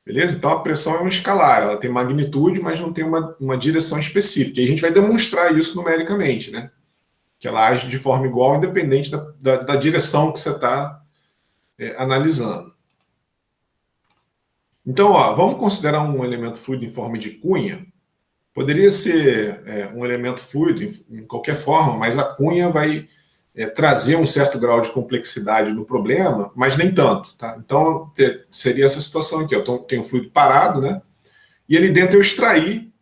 Beleza? Então a pressão é uma escalar, ela tem magnitude, mas não tem uma direção específica. E a gente vai demonstrar isso numericamente, né? Que ela age de forma igual, independente da direção que você está analisando. Então, ó, vamos considerar um elemento fluido em forma de cunha. Poderia ser um elemento fluido em qualquer forma, mas a cunha vai trazer um certo grau de complexidade no problema, mas nem tanto. Tá? Então, seria essa situação aqui. Eu tenho um fluido parado, né? E ali dentro eu extraí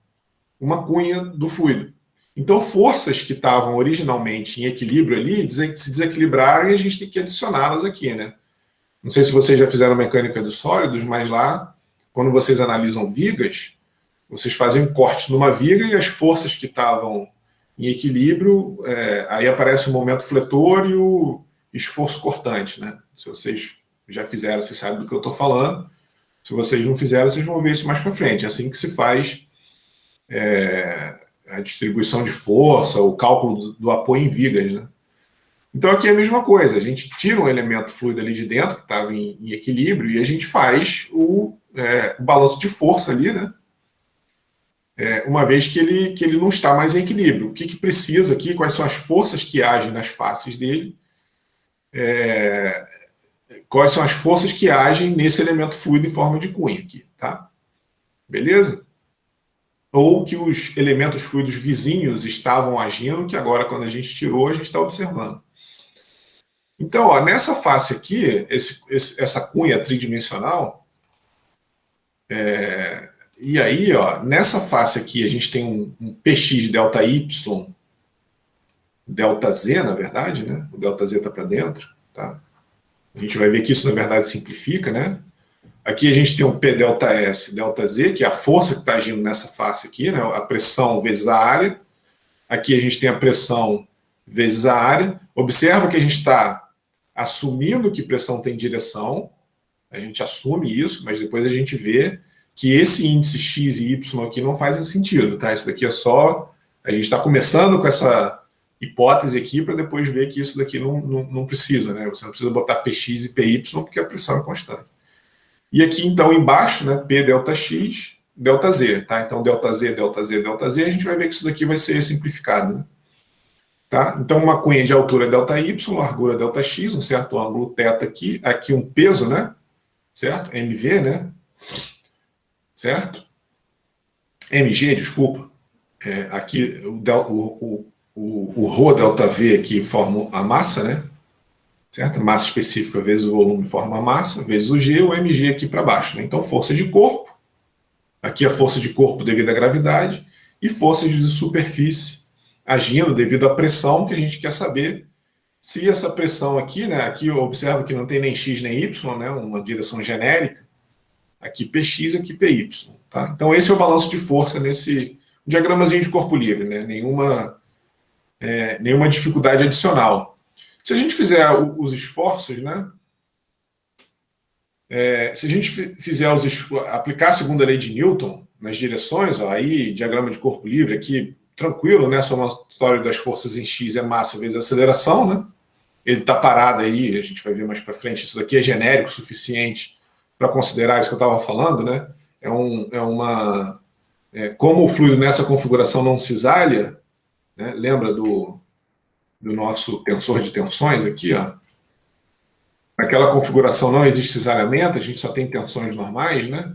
uma cunha do fluido. Então, forças que estavam originalmente em equilíbrio ali se desequilibraram e a gente tem que adicioná-las aqui, né? Não sei se vocês já fizeram mecânica dos sólidos, mas lá, quando vocês analisam vigas, vocês fazem um corte numa viga e as forças que estavam em equilíbrio, aí aparece o momento fletor e o esforço cortante, né? Se vocês já fizeram, vocês sabem do que eu estou falando. Se vocês não fizeram, vocês vão ver isso mais para frente. É assim que se faz a distribuição de força, o cálculo do apoio em vigas, né? Então aqui é a mesma coisa, a gente tira um elemento fluido ali de dentro, que estava em equilíbrio, e a gente faz o balanço de força ali, né? Uma vez que ele não está mais em equilíbrio. O que precisa aqui, quais são as forças que agem nas faces dele, quais são as forças que agem nesse elemento fluido em forma de cunha aqui, tá? Beleza? Ou que os elementos fluidos vizinhos estavam agindo, que agora, quando a gente tirou, a gente está observando. Então, ó, nessa face aqui, essa cunha tridimensional, e aí, ó, nessa face aqui, a gente tem um px delta y, delta z, na verdade, né? O delta z está para dentro, tá? A gente vai ver que isso, na verdade, simplifica, né? Aqui a gente tem um P delta S, delta Z, que é a força que está agindo nessa face aqui, né? A pressão vezes a área. Aqui a gente tem a pressão vezes a área. Observa que a gente está assumindo que pressão tem direção. A gente assume isso, mas depois a gente vê que esse índice X e Y aqui não fazem sentido, tá? Isso daqui é só... A gente está começando com essa hipótese aqui para depois ver que isso daqui não precisa, né? Você não precisa botar Px e Py porque a pressão é constante. E aqui, então, embaixo, né, P delta X, delta Z, tá? Então, delta Z, delta Z, delta Z, a gente vai ver que isso daqui vai ser simplificado, né? Tá? Então, uma cunha de altura delta Y, largura delta X, um certo ângulo θ aqui um peso, né? Certo? MV, né? Certo? MG, desculpa. Aqui, o ρ delta V aqui forma a massa, né? Certo? Massa específica vezes o volume forma a massa, vezes o G, o mg aqui para baixo, né? Então, força de corpo, aqui a força de corpo devido à gravidade, e forças de superfície agindo devido à pressão, que a gente quer saber se essa pressão aqui, né? Aqui eu observo que não tem nem x nem y, né? Uma direção genérica, aqui px, aqui py, tá? Então, esse é o balanço de força nesse diagramazinho de corpo livre, né? Nenhuma dificuldade adicional. Se a gente fizer os esforços, né? Se a gente fizer aplicar a segunda lei de Newton nas direções, ó, aí diagrama de corpo livre aqui, tranquilo, né? Somatório das forças em x é massa vezes aceleração, né? Ele está parado aí, a gente vai ver mais para frente. Isso daqui é genérico o suficiente para considerar isso que eu estava falando, né? Como o fluido nessa configuração não cisalha, né? Lembra do nosso tensor de tensões aqui, ó. naquela configuração não existe cisalhamento, a gente só tem tensões normais, né?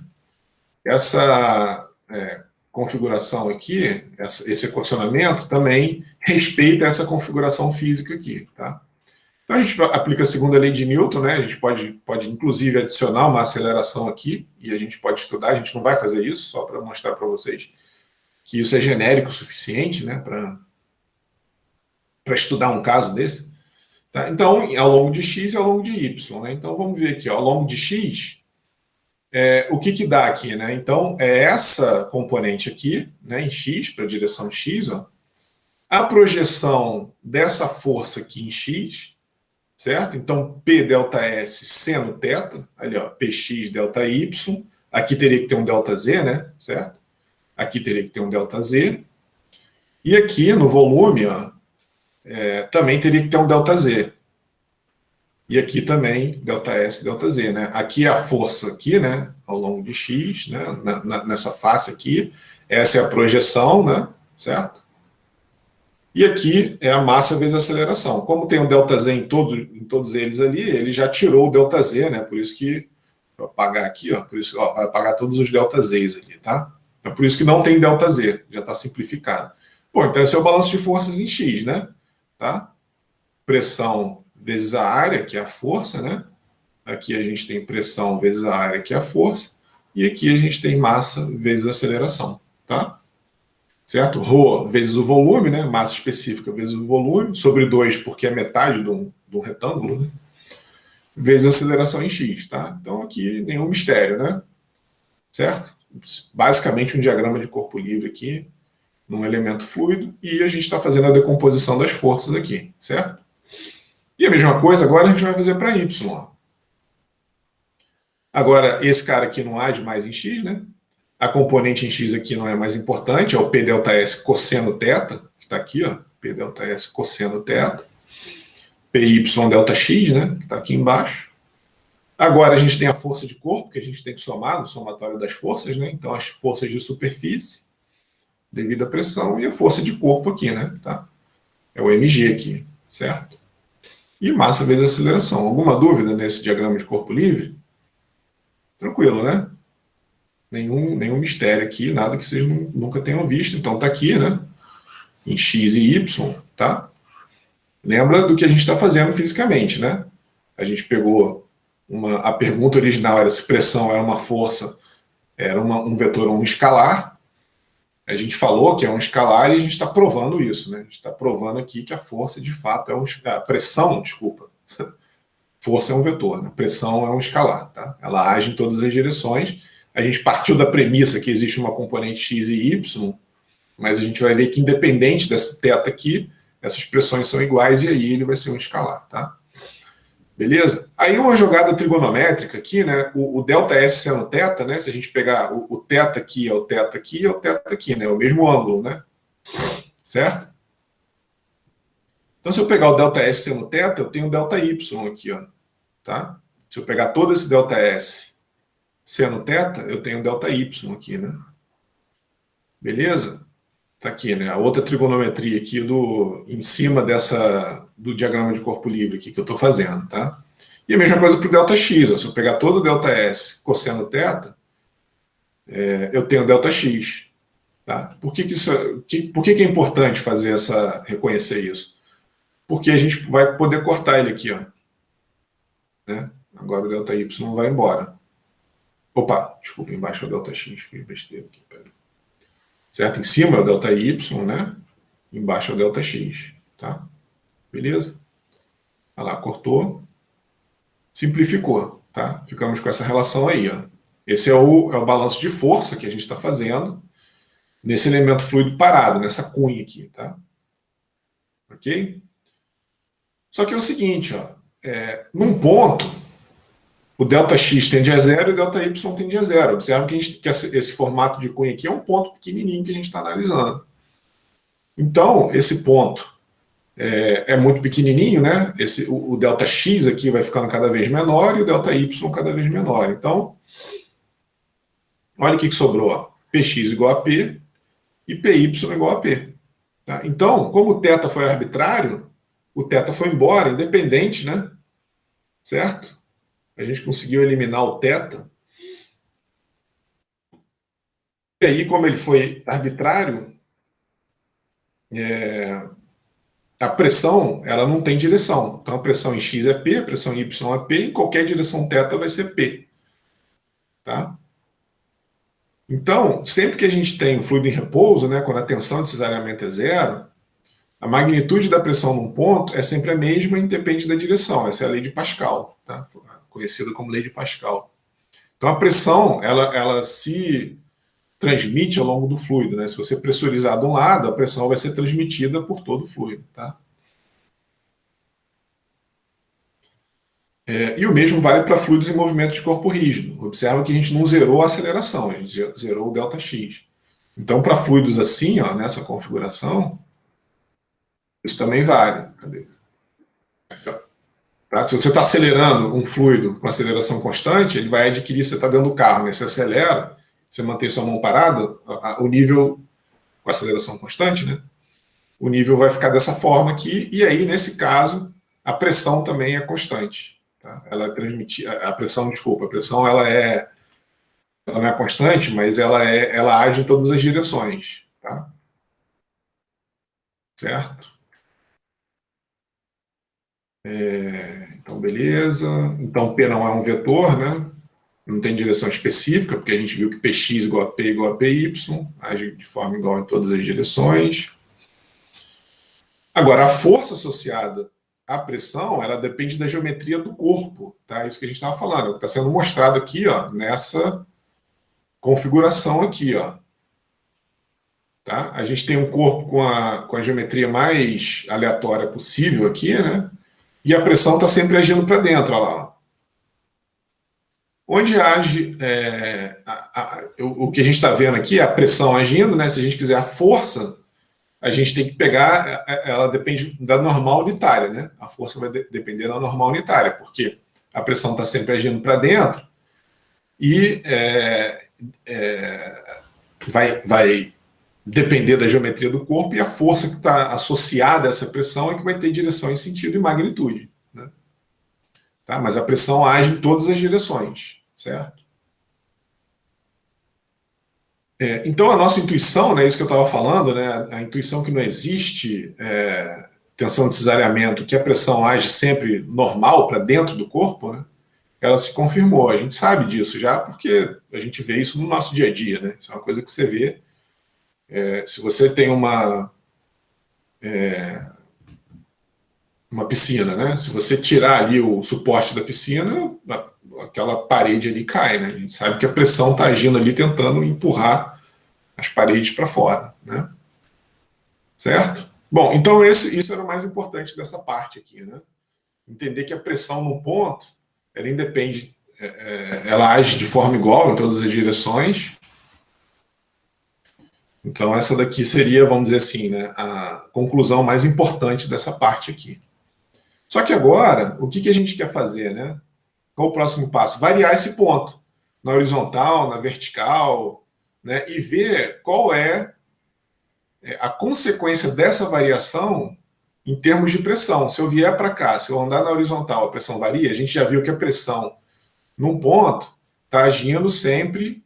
Essa configuração aqui, esse equacionamento também respeita essa configuração física aqui, tá? Então a gente aplica a segunda lei de Newton, né? A gente pode inclusive adicionar uma aceleração aqui e a gente pode estudar. A gente não vai fazer isso, só para mostrar para vocês que isso é genérico o suficiente, né? Para estudar um caso desse. Tá? Então, ao longo de x e ao longo de y, né? Então vamos ver aqui, ó, ao longo de x, o que dá aqui, né? Então é essa componente aqui, né? Em x para a direção x, ó, a projeção dessa força aqui em x. Certo? Então, P delta S seno θ, ali ó, Px delta Y, aqui teria que ter um delta Z, né? Certo? Aqui teria que ter um delta Z. E aqui no volume, ó, também teria que ter um delta Z. E aqui também delta S, delta Z, né? Aqui é a força aqui, né? Ao longo de X, né? Nessa face aqui. Essa é a projeção, né? Certo? E aqui é a massa vezes a aceleração. Como tem um ΔZ em todos eles ali, ele já tirou o ΔZ, né? Por isso que, vou apagar aqui, ó, por isso, ó, vai apagar todos os ΔZs ali, tá? Então, por isso que não tem ΔZ, já está simplificado. Bom, então esse é o balanço de forças em X, né? Tá? Pressão vezes a área, que é a força, né? Aqui a gente tem pressão vezes a área, que é a força. E aqui a gente tem massa vezes a aceleração, tá? Certo? Rho vezes o volume, né? Massa específica vezes o volume, sobre 2, porque é metade de um retângulo, né? Vezes a aceleração em x, tá? Então aqui nenhum mistério, né? Certo? Basicamente um diagrama de corpo livre aqui, num elemento fluido, e a gente está fazendo a decomposição das forças aqui, certo? E a mesma coisa agora a gente vai fazer para y. Ó. Agora, esse cara aqui não age mais em x, né? A componente em x aqui não é mais importante, é o P delta S cosseno θ, que está aqui, ó, P delta S cosseno θ, PY delta x, né, que está aqui embaixo. Agora a gente tem a força de corpo, que a gente tem que somar no somatório das forças, né? Então as forças de superfície, devido à pressão, e a força de corpo aqui, né? Tá? É o mg aqui, certo? E massa vezes aceleração. Alguma dúvida nesse diagrama de corpo livre? Tranquilo, né? Nenhum mistério aqui, nada que vocês nunca tenham visto. Então tá aqui, né? Em x e y, tá? Lembra do que a gente está fazendo fisicamente, né? A gente pegou a pergunta original era se pressão era uma força, era um vetor ou um escalar. A gente falou que é um escalar e a gente está provando isso, né? A gente está provando aqui que a força de fato é a pressão, desculpa. Força é um vetor, né? Pressão é um escalar, tá? Ela age em todas as direções. A gente partiu da premissa que existe uma componente x e y, mas a gente vai ver que independente dessa θ aqui, essas pressões são iguais e aí ele vai ser um escalar, tá? Beleza? Aí uma jogada trigonométrica aqui, né? O ΔS seno θ, né? Se a gente pegar o θ aqui, é o θ aqui, é o θ aqui, né? O mesmo ângulo, né? Certo? Então, se eu pegar o ΔS seno θ, eu tenho ΔY aqui, ó. Tá? Se eu pegar todo esse ΔS seno θ, eu tenho ΔY aqui, né? Beleza? Tá aqui, né? A outra trigonometria aqui em cima do diagrama de corpo livre aqui que eu estou fazendo, tá? E a mesma coisa para o ΔX. Ó. Se eu pegar todo o ΔS cosseno θ, eu tenho ΔX. Tá? Por que é importante reconhecer isso? Porque a gente vai poder cortar ele aqui, ó. Né? Agora o ΔY não vai embora. Opa, desculpa, embaixo é o ΔX, fiquei besteira aqui, peraí. Certo? Em cima é o ΔY, né? Embaixo é o ΔX, tá? Beleza? Olha lá, cortou. Simplificou, tá? Ficamos com essa relação aí, ó. Esse é o balanço de força que a gente está fazendo nesse elemento fluido parado, nessa cunha aqui, tá? Ok? Só que é o seguinte, ó. Num ponto, o ΔX tende a zero e o ΔY tende a zero. Observa que esse formato de cunha aqui é um ponto pequenininho que a gente está analisando. Então, esse ponto é muito pequenininho, né? O ΔX aqui vai ficando cada vez menor e o ΔY cada vez menor. Então, olha o que sobrou. Ó. Px igual a P e Py igual a P. Tá? Então, como o θ foi arbitrário, o θ foi embora, independente, né? certo? A gente conseguiu eliminar o θ. E aí, como ele foi arbitrário, a pressão ela não tem direção. Então, a pressão em x é P, a pressão em y é P, em qualquer direção θ vai ser P. Tá? Então, sempre que a gente tem um fluido em repouso, né, quando a tensão de cesariamento é zero, a magnitude da pressão num ponto é sempre a mesma, independente da direção. Essa é a lei de Pascal, tá? Conhecida como lei de Pascal. Então, a pressão ela se transmite ao longo do fluido. Né? Se você pressurizar de um lado, a pressão vai ser transmitida por todo o fluido. Tá? E o mesmo vale para fluidos em movimento de corpo rígido. Observa que a gente não zerou a aceleração, a gente zerou o ΔX. Então, para fluidos assim, ó, nessa configuração, isso também vale. Cadê? Tá? Se você está acelerando um fluido com aceleração constante, ele vai adquirir, você está dentro do carro, né? Você acelera, você mantém sua mão parada, o nível, com aceleração constante, né? O nível vai ficar dessa forma aqui, e aí, nesse caso, a pressão também é constante. Tá? Ela é transmitida, a pressão ela não é constante, mas ela age em todas as direções. Tá? Certo? Então, beleza. Então, P não é um vetor, né? Não tem direção específica, porque a gente viu que Px igual a P igual a Py, age de forma igual em todas as direções. Agora, a força associada à pressão, ela depende da geometria do corpo, tá? Isso que a gente estava falando, está sendo mostrado aqui, ó, nessa configuração aqui, ó. Tá? A gente tem um corpo com a geometria mais aleatória possível aqui, né? E a pressão está sempre agindo para dentro, olha lá. Onde age, o que a gente está vendo aqui é a pressão agindo, né? Se a gente quiser a força, a gente tem que pegar, ela depende da normal unitária, né? A força vai depender da normal unitária, porque a pressão está sempre agindo para dentro e vai depender da geometria do corpo, e a força que está associada a essa pressão é que vai ter direção em sentido e magnitude. Né? Tá? Mas a pressão age em todas as direções, certo? Então, a nossa intuição, né, isso que eu estava falando, né, a intuição que não existe tensão de cesariamento, que a pressão age sempre normal para dentro do corpo, né, ela se confirmou. A gente sabe disso já, porque a gente vê isso no nosso dia a dia. Né? Isso é uma coisa que você vê. Se você tem uma piscina, né? Se você tirar ali o suporte da piscina, aquela parede ali cai, né? A gente sabe que a pressão está agindo ali, tentando empurrar as paredes para fora, né? Certo? Bom, então isso era o mais importante dessa parte aqui, né? Entender que a pressão num ponto, ela independe, ela age de forma igual em todas as direções. Então essa daqui seria, vamos dizer assim, né, a conclusão mais importante dessa parte aqui. Só que agora, o que a gente quer fazer, né? Qual o próximo passo? Variar esse ponto na horizontal, na vertical, né? E ver qual é a consequência dessa variação em termos de pressão. Se eu vier para cá, se eu andar na horizontal, a pressão varia. A gente já viu que a pressão num ponto está agindo sempre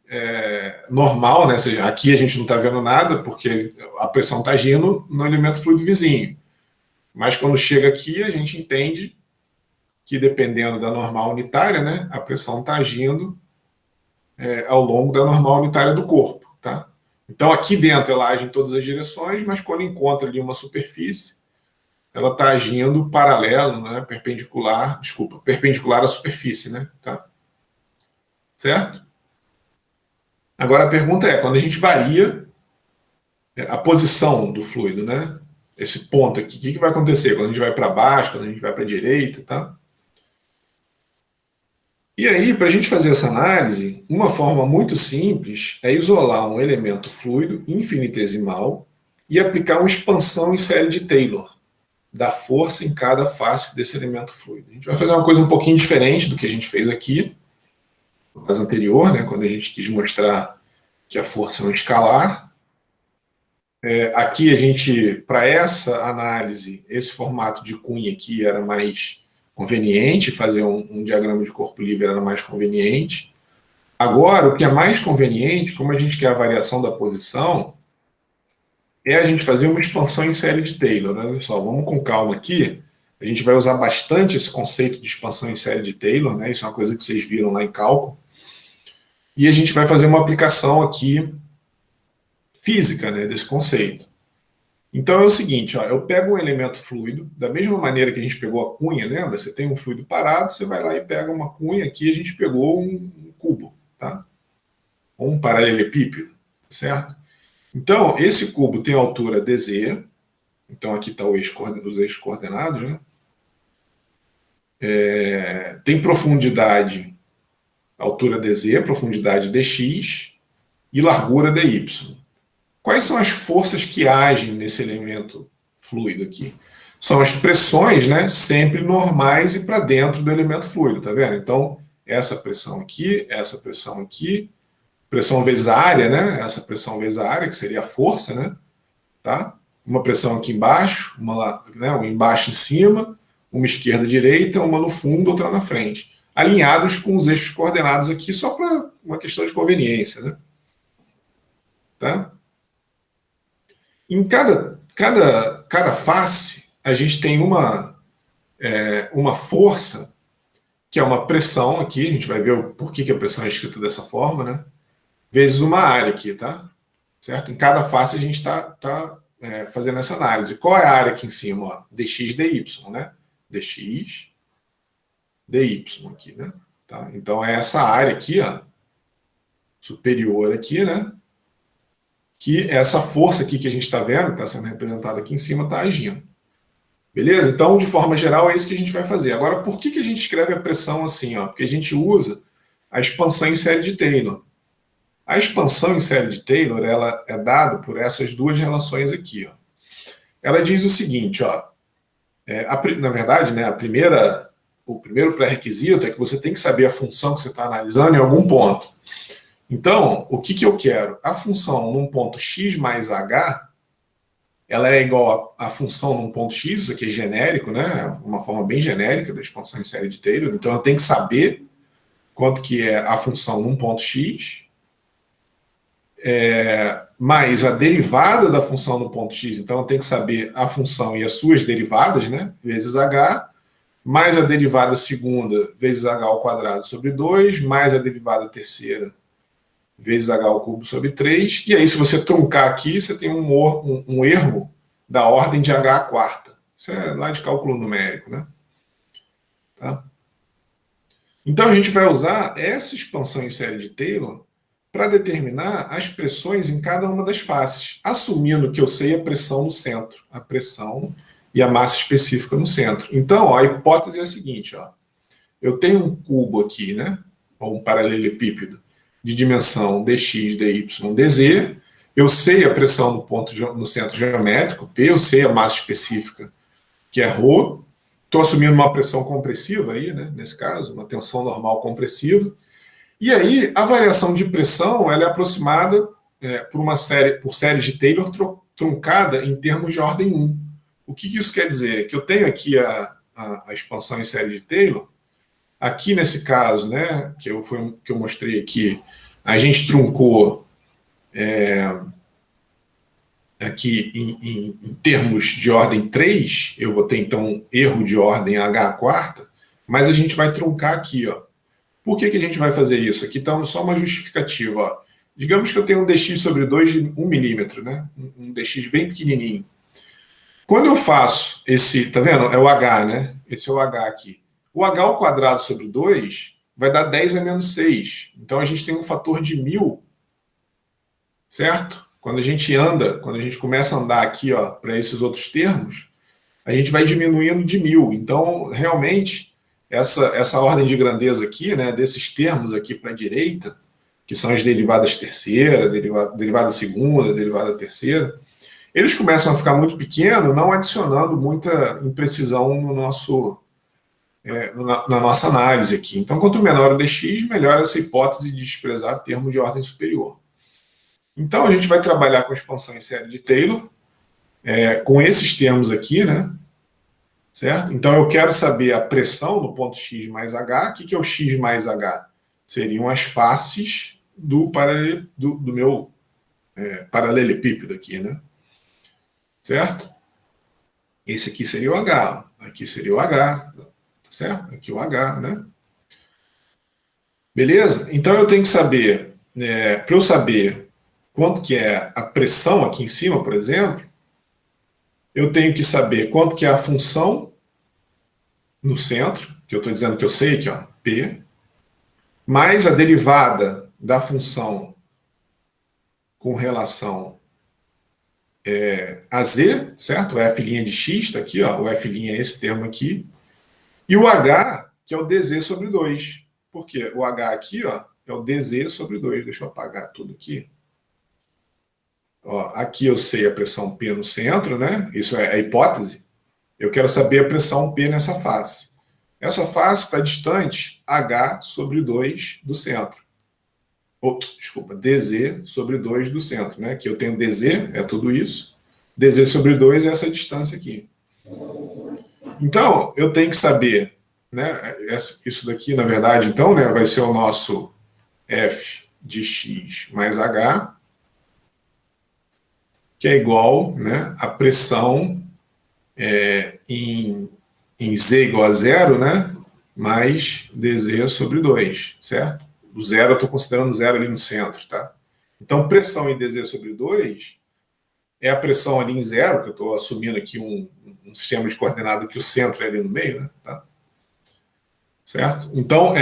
normal, né? Ou seja, aqui a gente não está vendo nada porque a pressão está agindo no elemento fluido vizinho. Mas quando chega aqui, a gente entende que, dependendo da normal unitária, né, a pressão está agindo ao longo da normal unitária do corpo. Tá? Então, aqui dentro ela age em todas as direções, mas quando encontra ali uma superfície, ela está agindo paralelo, né, perpendicular à superfície. Né, tá? Certo? Agora, a pergunta é, quando a gente varia a posição do fluido, né, esse ponto aqui, o que vai acontecer quando a gente vai para baixo, quando a gente vai para a direita, tá? E aí, para a gente fazer essa análise, uma forma muito simples é isolar um elemento fluido infinitesimal e aplicar uma expansão em série de Taylor da força em cada face desse elemento fluido. A gente vai fazer uma coisa um pouquinho diferente do que a gente fez aqui, no caso anterior, né, quando a gente quis mostrar que a força é um escalar. Aqui a gente, para essa análise, esse formato de cunha aqui era mais conveniente, fazer um diagrama de corpo livre era mais conveniente. Agora, o que é mais conveniente, como a gente quer a variação da posição, é a gente fazer uma expansão em série de Taylor. Né? Olha só, vamos com calma aqui. A gente vai usar bastante esse conceito de expansão em série de Taylor, né? Isso é uma coisa que vocês viram lá em cálculo. E a gente vai fazer uma aplicação aqui física, né, desse conceito. Então é o seguinte, ó, eu pego um elemento fluido, da mesma maneira que a gente pegou a cunha, lembra? Você tem um fluido parado, você vai lá e pega uma cunha, aqui a gente pegou um cubo, tá? Ou um paralelepípedo, certo? Então, esse cubo tem altura dz, então aqui está os eixos coordenados, né? Tem profundidade, altura dz, profundidade dx e largura dy. Quais são as forças que agem nesse elemento fluido aqui? São as pressões, né, sempre normais e para dentro do elemento fluido, tá vendo? Então, essa pressão aqui, pressão vezes a área, né? Essa pressão vezes a área, que seria a força, né? Tá? Uma pressão aqui embaixo, uma lá, né, uma embaixo em cima, uma esquerda direita, uma no fundo, outra na frente. Alinhados com os eixos coordenados aqui, só para uma questão de conveniência, né? Tá? Em cada face, a gente tem uma força, que é uma pressão aqui, a gente vai ver por que a pressão é escrita dessa forma, né? Vezes uma área aqui, tá? Certo? Em cada face a gente está fazendo essa análise. Qual é a área aqui em cima? Ó? dx, dy, né? dx, dy aqui, né? Tá? Então é essa área aqui, ó, superior aqui, né? Que essa força aqui que a gente está vendo, que está sendo representada aqui em cima, está agindo. Beleza? Então, de forma geral, é isso que a gente vai fazer. Agora, por que a gente escreve a pressão assim? Ó? Porque a gente usa a expansão em série de Taylor. A expansão em série de Taylor, ela é dada por essas duas relações aqui. Ó. Ela diz o seguinte, ó, na verdade, né, o primeiro pré-requisito é que você tem que saber a função que você está analisando em algum ponto. Então, o que eu quero? A função num ponto x mais h, ela é igual à função num ponto x, isso aqui é genérico, né? Uma forma bem genérica da expansão em série de Taylor. Então, eu tenho que saber quanto que é a função num ponto x, mais a derivada da função no ponto x. Então, eu tenho que saber a função e as suas derivadas, né? Vezes h, mais a derivada segunda, vezes h ao quadrado sobre 2, mais a derivada terceira, vezes h ao cubo sobre 3, e aí se você truncar aqui, você tem um erro da ordem de h à quarta. Isso é lá de cálculo numérico, né? Tá? Então a gente vai usar essa expansão em série de Taylor para determinar as pressões em cada uma das faces, assumindo que eu sei a pressão no centro, a pressão e a massa específica no centro. Então, ó, a hipótese é a seguinte, ó, eu tenho um cubo aqui, né, ou um paralelepípedo, de dimensão dx, dy, dz, eu sei a pressão no centro geométrico, P, eu sei a massa específica, que é ρ, estou assumindo uma pressão compressiva aí, né, nesse caso, uma tensão normal compressiva, e aí a variação de pressão ela é aproximada por séries de Taylor truncada em termos de ordem 1. O que isso quer dizer? Que eu tenho aqui a expansão em série de Taylor. Aqui nesse caso, né, que eu mostrei aqui, a gente truncou aqui em termos de ordem 3, eu vou ter então um erro de ordem h à quarta, mas a gente vai truncar aqui, ó. Por que a gente vai fazer isso? Aqui está só uma justificativa, ó. Digamos que eu tenho um dx sobre 2 de 1 milímetro, né? Um dx bem pequenininho. Quando eu faço esse, tá vendo? É o h, né? Esse é o h aqui. O h ao quadrado sobre 2 vai dar 10 a menos 6. Então, a gente tem um fator de 1000, certo? Quando a gente começa a andar aqui para esses outros termos, a gente vai diminuindo de 1000. Então, realmente, essa ordem de grandeza aqui, né, desses termos aqui para a direita, que são as derivadas terceira, derivada segunda, derivada terceira, eles começam a ficar muito pequenos, não adicionando muita imprecisão no na nossa análise aqui. Então, quanto menor o dx, melhor essa hipótese de desprezar termo de ordem superior. Então, a gente vai trabalhar com expansão em série de Taylor, com esses termos aqui, né? certo? Então, eu quero saber a pressão no ponto X mais H. O que é o X mais H? Seriam as faces do meu paralelepípedo aqui, né? Certo? Esse aqui seria o H. Aqui seria o H, tá certo? Aqui o H, né? Beleza? Então, eu tenho que saber, para eu saber quanto que é a pressão aqui em cima, por exemplo, eu tenho que saber quanto que é a função no centro, que eu estou dizendo que eu sei, que ó, P, mais a derivada da função com relação a Z, certo? O F' de X está aqui, ó, o F' é esse termo aqui, e o H, que é o dz sobre 2. Por quê? O H aqui ó, é o dz sobre 2. Deixa eu apagar tudo aqui. Ó, aqui eu sei a pressão P no centro, né? Isso é a hipótese. Eu quero saber a pressão P nessa face. Essa face está distante H sobre 2 do centro. Desculpa, dz sobre 2 do centro, né? Que eu tenho dz, é tudo isso. Dz sobre 2 é essa distância aqui. Então, eu tenho que saber, né? Isso daqui, na verdade, então, né, vai ser o nosso f de x mais h, que é igual, né, a pressão em z igual a zero, né, mais dz sobre 2, certo? O zero eu estou considerando zero ali no centro, tá? Então, pressão em dz sobre 2 é a pressão ali em zero, que eu estou assumindo aqui um sistema de coordenada que o centro é ali no meio, né? Tá? Certo? Então,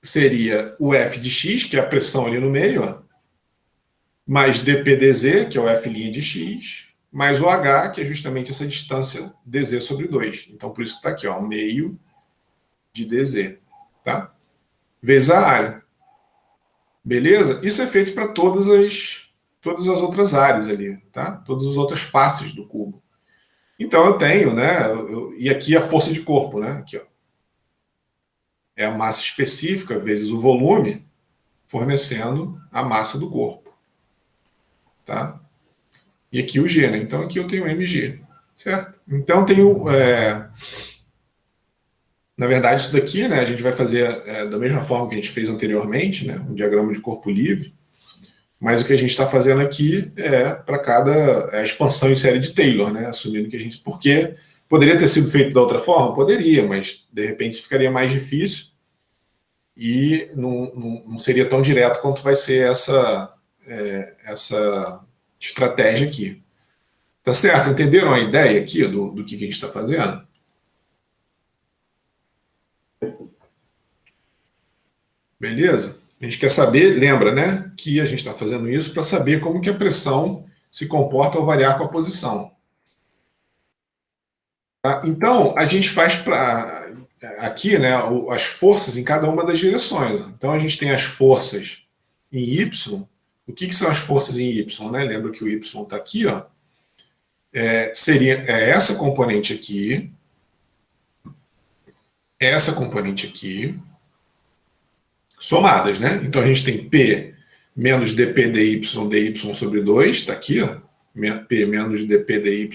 seria o F de x, que é a pressão ali no meio, ó, mais dPdz, que é o F' de x, mais o h, que é justamente essa distância dz sobre 2. Então, por isso que está aqui, ó, meio de dz. Tá? Vezes a área. Beleza? Isso é feito para todas as outras áreas ali, tá? Todas as outras faces do cubo. Então eu tenho, né? E aqui a força de corpo, né? Aqui, ó. É a massa específica vezes o volume, fornecendo a massa do corpo. Tá? E aqui o G, né? Então aqui eu tenho mg. Certo? Então tenho. Na verdade, isso daqui, né? A gente vai fazer da mesma forma que a gente fez anteriormente, né? Um diagrama de corpo livre. Mas o que a gente está fazendo aqui é para cada expansão em série de Taylor, né? Assumindo que a gente. Porque poderia ter sido feito da outra forma? Poderia, mas de repente ficaria mais difícil e não seria tão direto quanto vai ser essa estratégia aqui. Tá certo? Entenderam a ideia aqui do que a gente está fazendo? Beleza? A gente quer saber, lembra, né, que a gente está fazendo isso para saber como que a pressão se comporta ao variar com a posição. Tá? Então, a gente faz para aqui, né, as forças em cada uma das direções. Então, a gente tem as forças em Y. O que são as forças em Y? Né? Lembra que o Y está aqui, ó. Seria essa componente aqui, essa componente aqui, somadas, né? Então a gente tem P menos dP dy sobre 2, está aqui, ó. P menos dP dy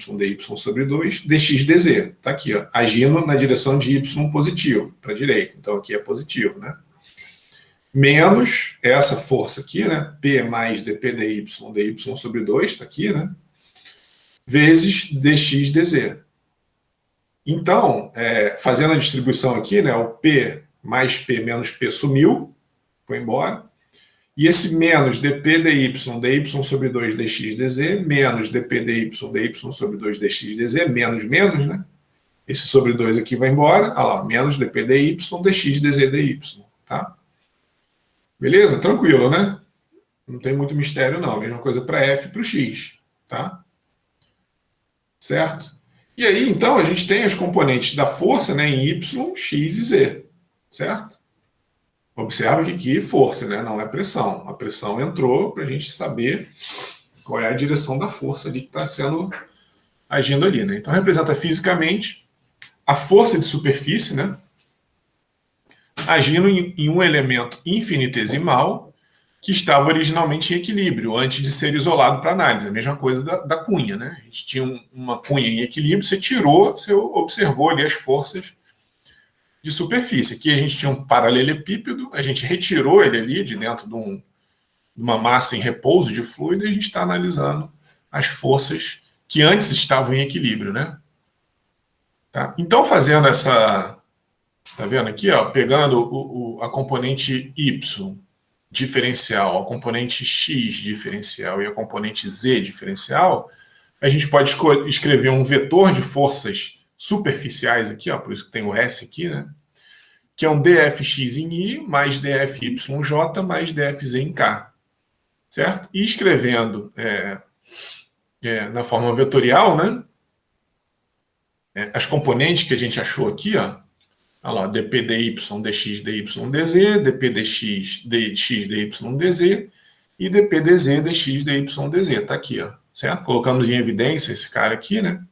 sobre 2, dx dz, está aqui, ó, agindo na direção de y positivo, para a direita. Então aqui é positivo, né? Menos essa força aqui, né? P mais dP dy sobre 2, está aqui, né? Vezes dx dz. Então, fazendo a distribuição aqui, né? O P mais P menos P sumiu, foi embora. E esse menos dP dy sobre 2 dx dz, menos dP dy sobre 2 dx dz, menos, né? Esse sobre 2 aqui vai embora, olha lá, menos dP dy dx dz dy, tá? Beleza? Tranquilo, né? Não tem muito mistério não, mesma coisa para f e para o x, tá? Certo? E aí, então, a gente tem as componentes da força, né, em y, x e z, certo? Observa que aqui força, né? Não é pressão. A pressão entrou para a gente saber qual é a direção da força ali que está sendo agindo ali, né? Então representa fisicamente a força de superfície, né? Agindo em um elemento infinitesimal que estava originalmente em equilíbrio, antes de ser isolado para análise. A mesma coisa da cunha, né? A gente tinha uma cunha em equilíbrio, você tirou, você observou ali as forças de superfície. Aqui a gente tinha um paralelepípedo, a gente retirou ele ali de dentro de uma massa em repouso de fluido e a gente está analisando as forças que antes estavam em equilíbrio, né? Tá? Então, fazendo essa... Tá vendo aqui, ó? Pegando a componente Y diferencial, a componente X diferencial e a componente Z diferencial, a gente pode escrever um vetor de forças superficiais aqui, ó, por isso que tem o S aqui, né? Que é um dfx em I mais dfyj mais dfz em K, certo? E escrevendo na forma vetorial, né? As componentes que a gente achou aqui, ó, olha lá, dp dy, dx, dy, dz, dp dx, dx, dy, dz e dp dz, dx, dy, dz. Tá aqui, ó, certo? Colocamos em evidência esse cara aqui, né?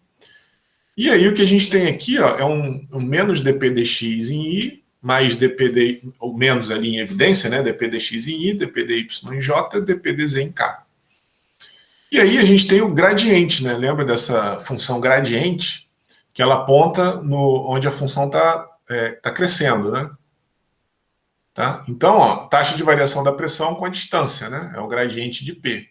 E aí o que a gente tem aqui, ó, é um menos dp dx em I, mais dp dy, ou menos ali em evidência, né? dp dx em I, dp dy em J, dp dz em K. E aí a gente tem o gradiente, né? Lembra dessa função gradiente? Que ela aponta onde a função está tá crescendo, né? Tá? Então, ó, taxa de variação da pressão com a distância, né? É o gradiente de P.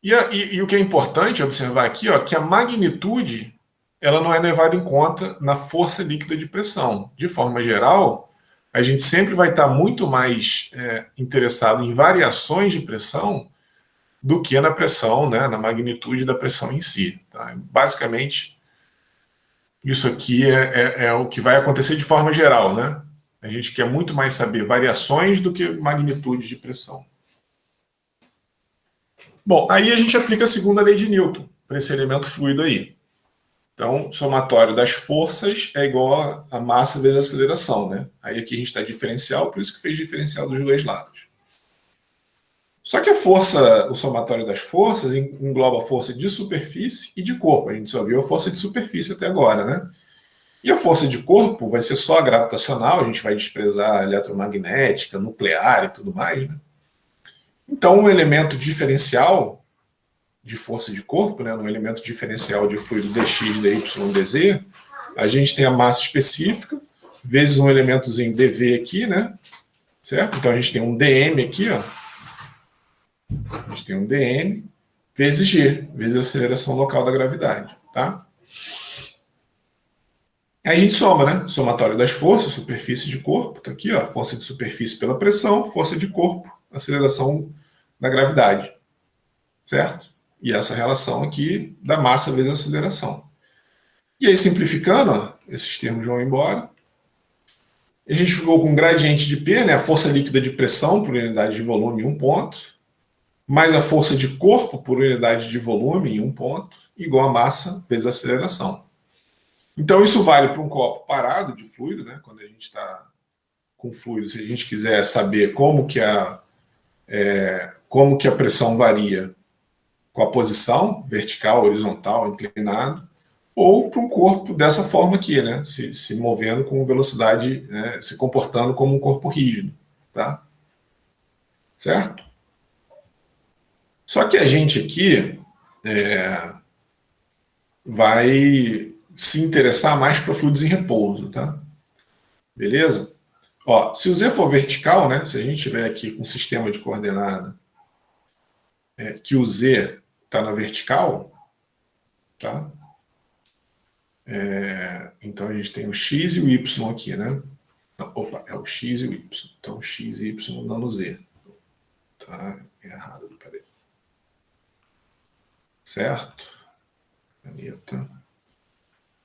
E o que é importante observar aqui, ó, que a magnitude ela não é levada em conta na força líquida de pressão. De forma geral, a gente sempre vai estar muito mais interessado em variações de pressão do que na pressão, né, na magnitude da pressão em si. Tá? Basicamente, isso aqui é o que vai acontecer de forma geral, né? A gente quer muito mais saber variações do que magnitude de pressão. Bom, aí a gente aplica a segunda lei de Newton para esse elemento fluido aí. Então, somatório das forças é igual a massa vezes a aceleração, né? Aí aqui a gente está diferencial, por isso que fez diferencial dos dois lados. Só que a força, o somatório das forças engloba a força de superfície e de corpo. A gente só viu a força de superfície até agora, né? E a força de corpo vai ser só a gravitacional, a gente vai desprezar a eletromagnética, nuclear e tudo mais, né? Então, um elemento diferencial de força de corpo, né, no elemento diferencial de fluido dx, dy, dz, a gente tem a massa específica, vezes um elementozinho dv aqui, né? Certo? Então, a gente tem um dm aqui, ó. A gente tem um dm vezes g, vezes a aceleração local da gravidade, tá? Aí a gente soma, né? Somatório das forças, superfície de corpo, tá aqui, ó, força de superfície pela pressão, força de corpo, aceleração da gravidade, certo? E essa relação aqui da massa vezes a aceleração. E aí, simplificando, ó, esses termos vão embora. A gente ficou com gradiente de P, né? A força líquida de pressão por unidade de volume em um ponto, mais a força de corpo por unidade de volume em um ponto, igual a massa vezes a aceleração. Então, isso vale para um copo parado de fluido, né? Quando a gente está com fluido, se a gente quiser saber como que a pressão varia com a posição, vertical, horizontal, inclinado, ou para um corpo dessa forma aqui, né? Se movendo com velocidade, né? Se comportando como um corpo rígido, tá? Certo? Só que a gente aqui vai se interessar mais para fluidos em repouso, tá? Beleza? Ó, se o Z for vertical, né? Se a gente tiver aqui com um sistema de coordenada que o Z está na vertical, tá? Então a gente tem o X e o Y aqui, né? Opa, é o X e o Y. Então o X e Y não no Z. Tá? Errado, peraí. Certo? Caneta.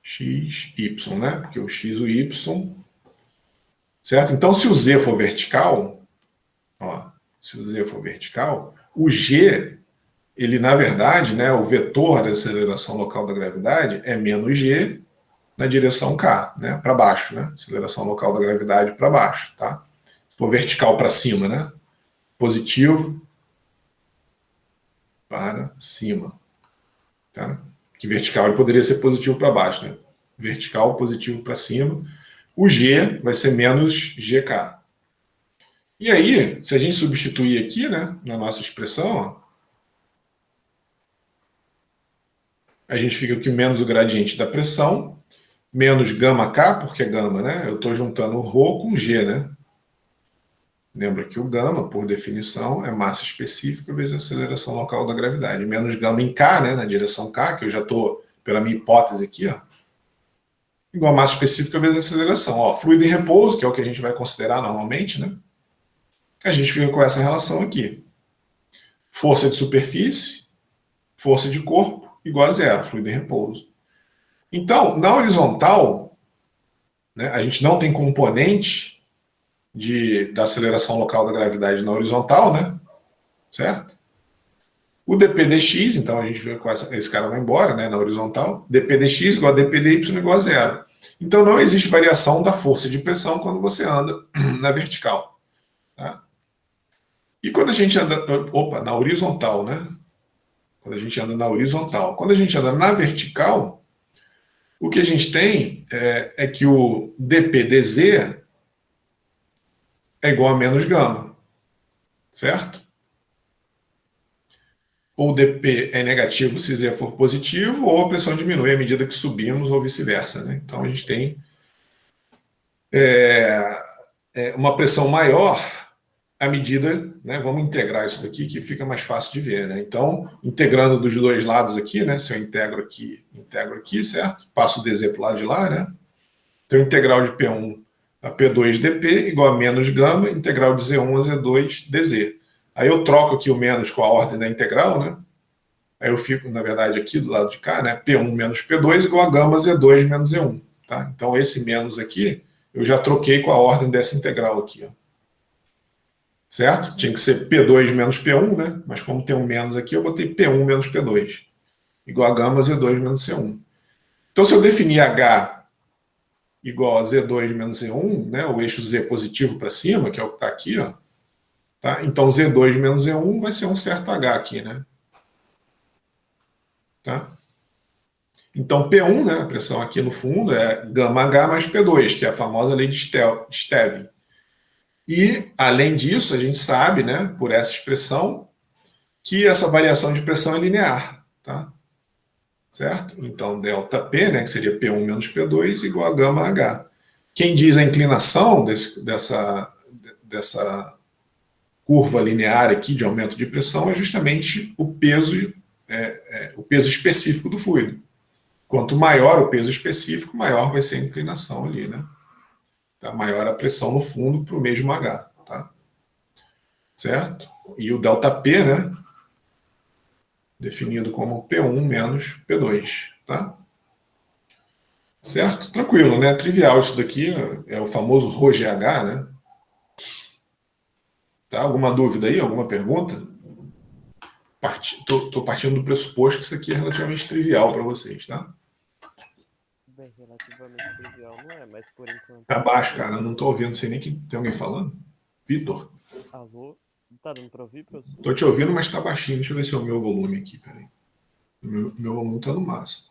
X, Y, né? Porque o X e o Y. Certo? Então, se o Z for vertical, ó, se o Z for vertical, o G, ele na verdade, né, o vetor da aceleração local da gravidade é menos G na direção K, né, para baixo, né? Aceleração local da gravidade para baixo, tá? Se for vertical para cima, né? Positivo para cima, tá? Que vertical ele poderia ser positivo para baixo, né? Vertical, positivo para cima. O G vai ser menos GK. E aí, se a gente substituir aqui, né, na nossa expressão, ó, a gente fica aqui menos o gradiente da pressão, menos gama K, porque é gama, né? Eu estou juntando o ρ com G, né? Lembra que o gama, por definição, é massa específica vezes a aceleração local da gravidade. Menos gama em K, né, na direção K, que eu já estou, pela minha hipótese aqui, ó, igual a massa específica vezes a aceleração. Ó, fluido em repouso, que é o que a gente vai considerar normalmente, né? A gente fica com essa relação aqui. Força de superfície, força de corpo, igual a zero, fluido em repouso. Então, na horizontal, né, a gente não tem componente da aceleração local da gravidade na horizontal, né? Certo? O dp dx, então a gente vê com esse cara vai embora, né, na horizontal. dp dx igual a dp dy igual a zero. Então não existe variação da força de pressão quando você anda na vertical. Tá? E quando a gente anda, na horizontal, né? Quando a gente anda na horizontal. Quando a gente anda na vertical, o que a gente tem é que o dp dz é igual a menos gama. Certo? Ou dp é negativo se z for positivo, ou a pressão diminui à medida que subimos, ou vice-versa. Né? Então a gente tem uma pressão maior à medida, né? Vamos integrar isso daqui que fica mais fácil de ver. Né? Então, integrando dos dois lados aqui, né? Se eu integro aqui, certo? Passo o dz para o lado de lá, né? Então, integral de P1 a P2 dp igual a menos gama, integral de Z1 a Z2 dz. Aí eu troco aqui o menos com a ordem da integral, né? Aí eu fico, na verdade, aqui do lado de cá, né? P1 menos P2 igual a gama Z2 menos Z1. Tá? Então, esse menos aqui, eu já troquei com a ordem dessa integral aqui. Ó. Certo? Tinha que ser P2 menos P1, né? Mas como tem um menos aqui, eu botei P1 menos P2. Igual a gama Z2 menos C1. Então, se eu definir H igual a Z2 menos Z1, né? O eixo Z positivo para cima, que é o que está aqui, ó. Tá? Então, Z2 menos Z1 vai ser um certo H aqui, né? Tá? Então, P1, né, a pressão aqui no fundo, é gama H mais P2, que é a famosa lei de Stevin. E, além disso, a gente sabe, né, por essa expressão, que essa variação de pressão é linear. Tá? Certo? Então, ΔP, né, que seria P1 menos P2, igual a gama H. Quem diz a inclinação dessa curva linear aqui de aumento de pressão é justamente o peso específico do fluido. Quanto maior o peso específico, maior vai ser a inclinação ali, né? Tá? Maior a pressão no fundo para o mesmo H, tá? Certo? E o ΔP, né? Definido como P1 menos P2, tá? Certo? Tranquilo, né? Trivial isso daqui, é o famoso ρGH, né? Tá? Alguma dúvida aí? Alguma pergunta? Tô partindo do pressuposto que isso aqui é relativamente trivial para vocês, tá? Bem, relativamente trivial não é, mas por enquanto... Tá baixo, cara. Eu não tô ouvindo. Não sei nem que tem alguém falando. Vitor. Alô? Tá dando pra ouvir, professor? Tô te ouvindo, mas tá baixinho. Deixa eu ver se é o meu volume aqui, peraí. Meu volume tá no máximo.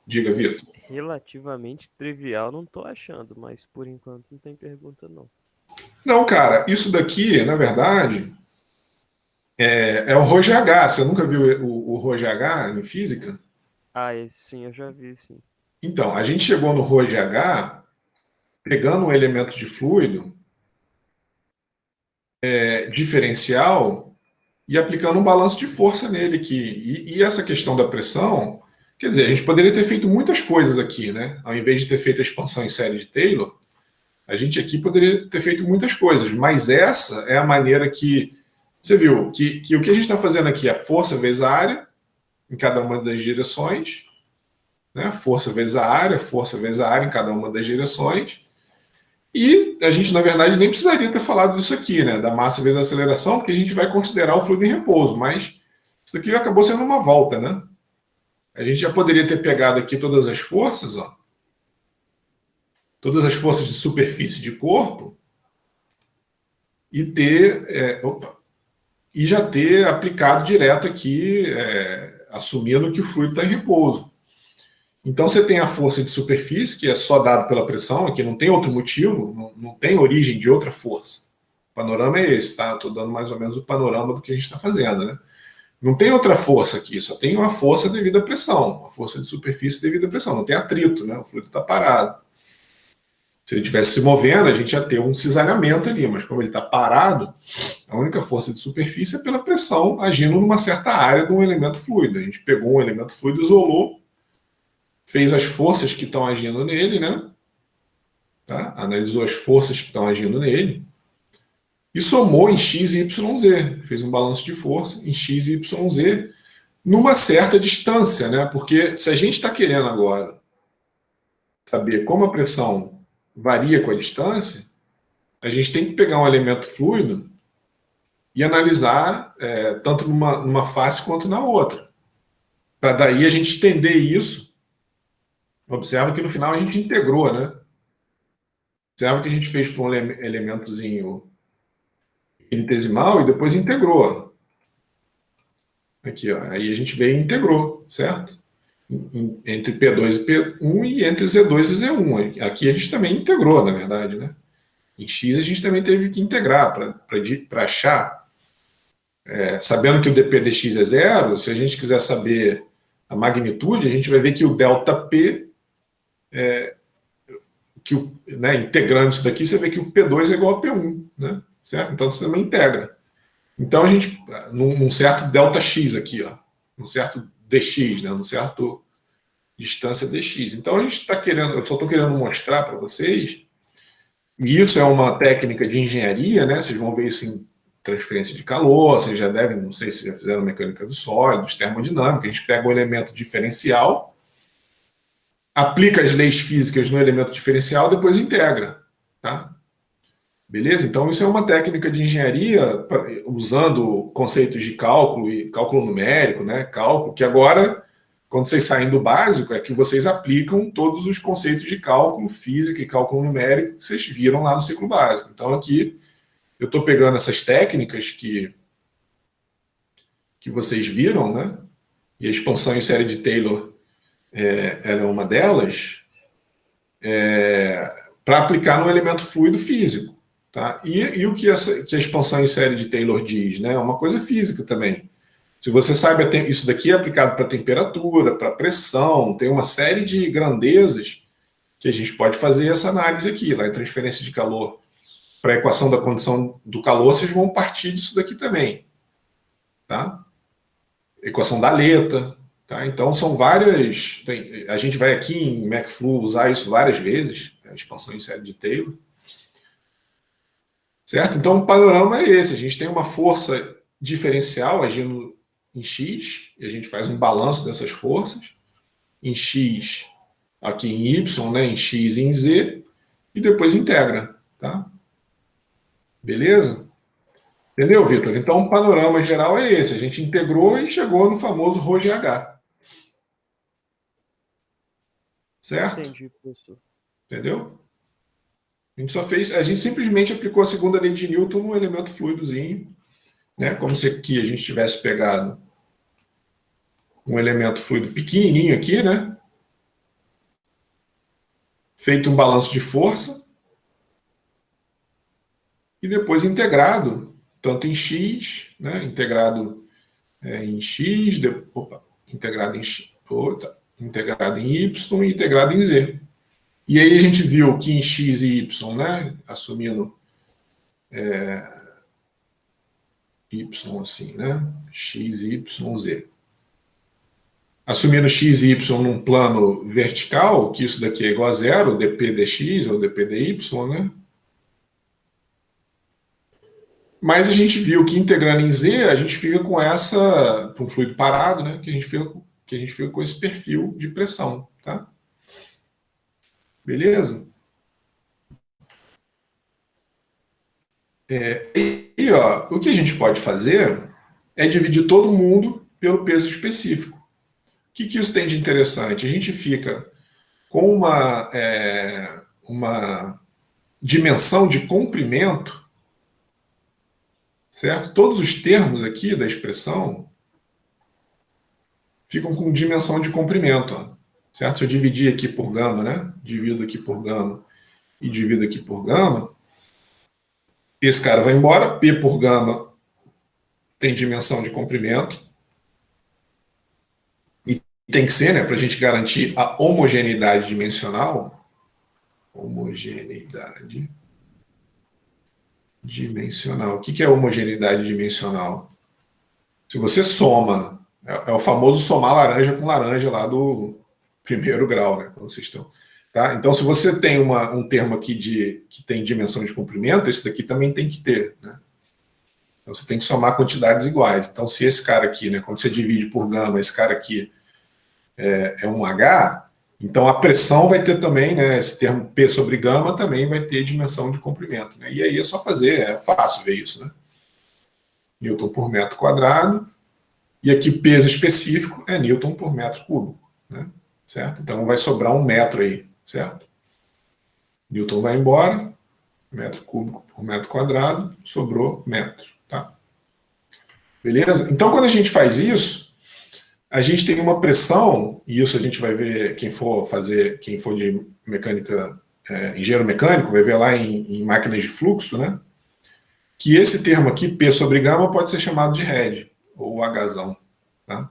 Diga, Vitor. Relativamente trivial não tô achando, mas por enquanto não tem pergunta não. Não, cara, isso daqui, na verdade, é o ρGH. Você nunca viu o ρGH em física? Ah, esse sim eu já vi, sim. Então, a gente chegou no ρGH pegando um elemento de fluido diferencial e aplicando um balanço de força nele aqui. E essa questão da pressão, quer dizer, a gente poderia ter feito muitas coisas aqui, né? Ao invés de ter feito a expansão em série de Taylor, a gente aqui poderia ter feito muitas coisas, mas essa é a maneira que você viu que o que a gente está fazendo aqui é força vezes a área em cada uma das direções, né? Força vezes a área em cada uma das direções. E a gente, na verdade, nem precisaria ter falado disso aqui, né? Da massa vezes a aceleração, porque a gente vai considerar o fluido em repouso, mas isso aqui acabou sendo uma volta, né? A gente já poderia ter pegado aqui todas as forças, ó. Todas as forças de superfície de corpo e e já ter aplicado direto aqui, assumindo que o fluido está em repouso. Então você tem a força de superfície, que é só dado pela pressão, aqui não tem outro motivo, não tem origem de outra força. O panorama é esse, tá? Estou dando mais ou menos o panorama do que a gente está fazendo, né? Não tem outra força aqui, só tem uma força devido à pressão, uma força de superfície devido à pressão. Não tem atrito, né? O fluido está parado. Se ele estivesse se movendo, a gente ia ter um cisalhamento ali, mas como ele está parado, a única força de superfície é pela pressão agindo numa certa área de um elemento fluido. A gente pegou um elemento fluido, isolou, fez as forças que estão agindo nele, né? Tá? Analisou as forças que estão agindo nele e somou em x e yz. Fez um balanço de força em x e yz numa certa distância, né? Porque se a gente está querendo agora saber como a pressão varia com a distância, a gente tem que pegar um elemento fluido e analisar tanto numa face quanto na outra. Para daí a gente estender isso. Observa que no final a gente integrou, né? Observa que a gente fez para um elementozinho infinitesimal e depois integrou. Aqui, ó. Aí a gente veio e integrou, certo? Entre P2 e P1 e entre Z2 e Z1. Aqui a gente também integrou, na verdade, né? Em X a gente também teve que integrar para achar, sabendo que o dp dx é zero, se a gente quiser saber a magnitude, a gente vai ver que o ΔP, integrando isso daqui, você vê que o P2 é igual a P1, né? Certo? Então você também integra. Então a gente, num certo ΔX aqui, ó, num certo dx, né? Num certo distância dx. Então a gente está querendo, eu só estou querendo mostrar para vocês, e isso é uma técnica de engenharia, né? Vocês vão ver isso em transferência de calor, vocês já devem, não sei se já fizeram mecânica dos sólidos, termodinâmica, a gente pega um elemento diferencial, aplica as leis físicas no elemento diferencial, depois integra, tá? Beleza? Então isso é uma técnica de engenharia usando conceitos de cálculo e cálculo numérico, né? Cálculo, que agora, quando vocês saem do básico, é que vocês aplicam todos os conceitos de cálculo, física e cálculo numérico que vocês viram lá no ciclo básico. Então aqui eu estou pegando essas técnicas que vocês viram, né? E a expansão em série de Taylor ela é uma delas, para aplicar no elemento fluido físico. Tá? E o que a expansão em série de Taylor diz? Né? É uma coisa física também. Se você sabe, isso daqui é aplicado para temperatura, para pressão, tem uma série de grandezas que a gente pode fazer essa análise aqui. Lá em transferência de calor, para a equação da condição do calor, vocês vão partir disso daqui também. Tá? Equação da Aleta. Tá? Então, são várias... a gente vai aqui em MacFlu usar isso várias vezes, a expansão em série de Taylor. Certo? Então, o panorama é esse. A gente tem uma força diferencial agindo em X, e a gente faz um balanço dessas forças, em X, aqui em Y, né? Em X e em Z, e depois integra. Tá? Beleza? Entendeu, Vitor? Então, o panorama geral é esse. A gente integrou e chegou no famoso ρGH. Certo? Entendi, professor. Entendeu? A gente simplesmente aplicou a segunda lei de Newton no elemento fluidozinho, né? Como se aqui a gente tivesse pegado um elemento fluido pequenininho aqui, né? Feito um balanço de força e depois integrado, tanto em X, né? Integrado em X, integrado em X, integrado em Y e integrado em Z. E aí a gente viu que em X e Y, né, assumindo Y assim, né, X, Y, Z. Assumindo X e Y num plano vertical, que isso daqui é igual a zero, dp dx ou dp dy, né? Mas a gente viu que integrando em Z, a gente fica com um fluido parado, né, que a gente fica com esse perfil de pressão, tá? Beleza? E ó, o que a gente pode fazer é dividir todo mundo pelo peso específico. O que isso tem de interessante? A gente fica com uma dimensão de comprimento, certo? Todos os termos aqui da expressão ficam com dimensão de comprimento, ó, certo? Se eu dividir aqui por gama, né? Divido aqui por gama e divido aqui por gama, esse cara vai embora, P por gama tem dimensão de comprimento, e tem que ser, né, para a gente garantir a homogeneidade dimensional. Homogeneidade dimensional. O que é homogeneidade dimensional? Se você soma, é o famoso somar laranja com laranja lá do primeiro grau, né, quando vocês estão. Tá? Então, se você tem um termo aqui que tem dimensão de comprimento, esse daqui também tem que ter. Né? Então, você tem que somar quantidades iguais. Então, se esse cara aqui, né, quando você divide por gama, esse cara aqui é um H, então a pressão vai ter também, né, esse termo P sobre gama também vai ter dimensão de comprimento. Né? E aí é só fazer, é fácil ver isso. Né? Newton por metro quadrado. E aqui peso específico é Newton por metro cúbico. Né? Certo? Então vai sobrar 1 metro aí. Certo? Newton vai embora, metro cúbico por metro quadrado, sobrou metro. Tá? Beleza? Então, quando a gente faz isso, a gente tem uma pressão, e isso a gente vai ver, quem for de mecânica, engenheiro mecânico, vai ver lá em máquinas de fluxo, né? Que esse termo aqui, P sobre gama, pode ser chamado de head, ou Hzão. Tá?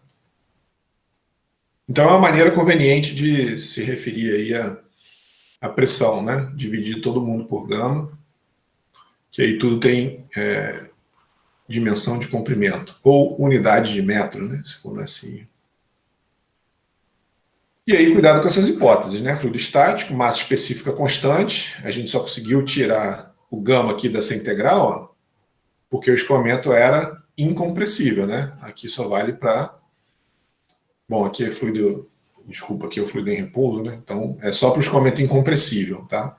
Então, é uma maneira conveniente de se referir aí a pressão, né? Dividir todo mundo por gama, que aí tudo tem dimensão de comprimento, ou unidade de metro, né? Se for assim. E aí, cuidado com essas hipóteses, né? Fluido estático, massa específica constante, a gente só conseguiu tirar o gama aqui dessa integral, ó, porque o escoamento era incompressível, né? Aqui só vale para... Bom, aqui é fluido... Desculpa, aqui é o fluido em repouso, né? Então, é só para o escoamento incompressível, tá?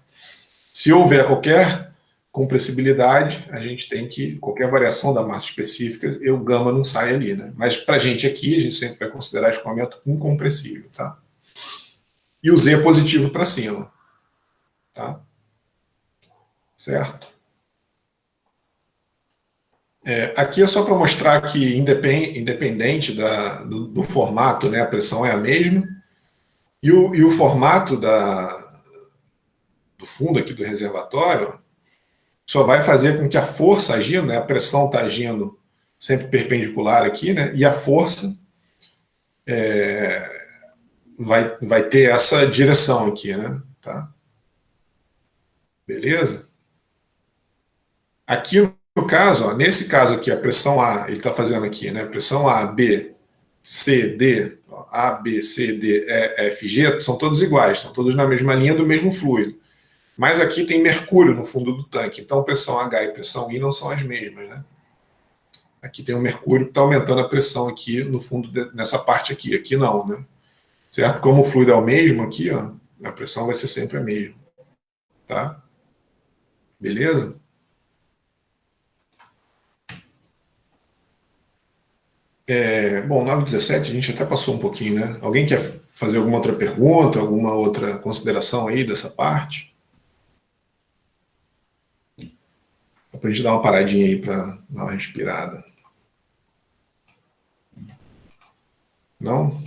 Se houver qualquer compressibilidade, a gente tem que... Qualquer variação da massa específica, o gama não sai ali, né? Mas para a gente aqui, a gente sempre vai considerar escoamento incompressível, tá? E o Z é positivo para cima. Tá? Certo? Aqui é só para mostrar que, independente do formato, né, a pressão é a mesma, e o formato do fundo aqui do reservatório só vai fazer com que a força agindo, né, a pressão está agindo sempre perpendicular aqui, né, e a força vai ter essa direção aqui, né, tá? Beleza? Aqui no caso, ó, nesse caso aqui, a pressão A, ele está fazendo aqui, né? Pressão A, B, C, D, ó, A, B, C, D, E, F, G, são todos iguais, estão todos na mesma linha do mesmo fluido. Mas aqui tem mercúrio no fundo do tanque, então pressão H e pressão I não são as mesmas, né? Aqui tem o mercúrio que está aumentando a pressão aqui no fundo, nessa parte aqui. Aqui não, né? Certo? Como o fluido é o mesmo aqui, ó, a pressão vai ser sempre a mesma. Tá? Beleza? Bom, 9h17 a gente até passou um pouquinho, né? Alguém quer fazer alguma outra pergunta, alguma outra consideração aí dessa parte? Para a gente dar uma paradinha aí para dar uma respirada. Não?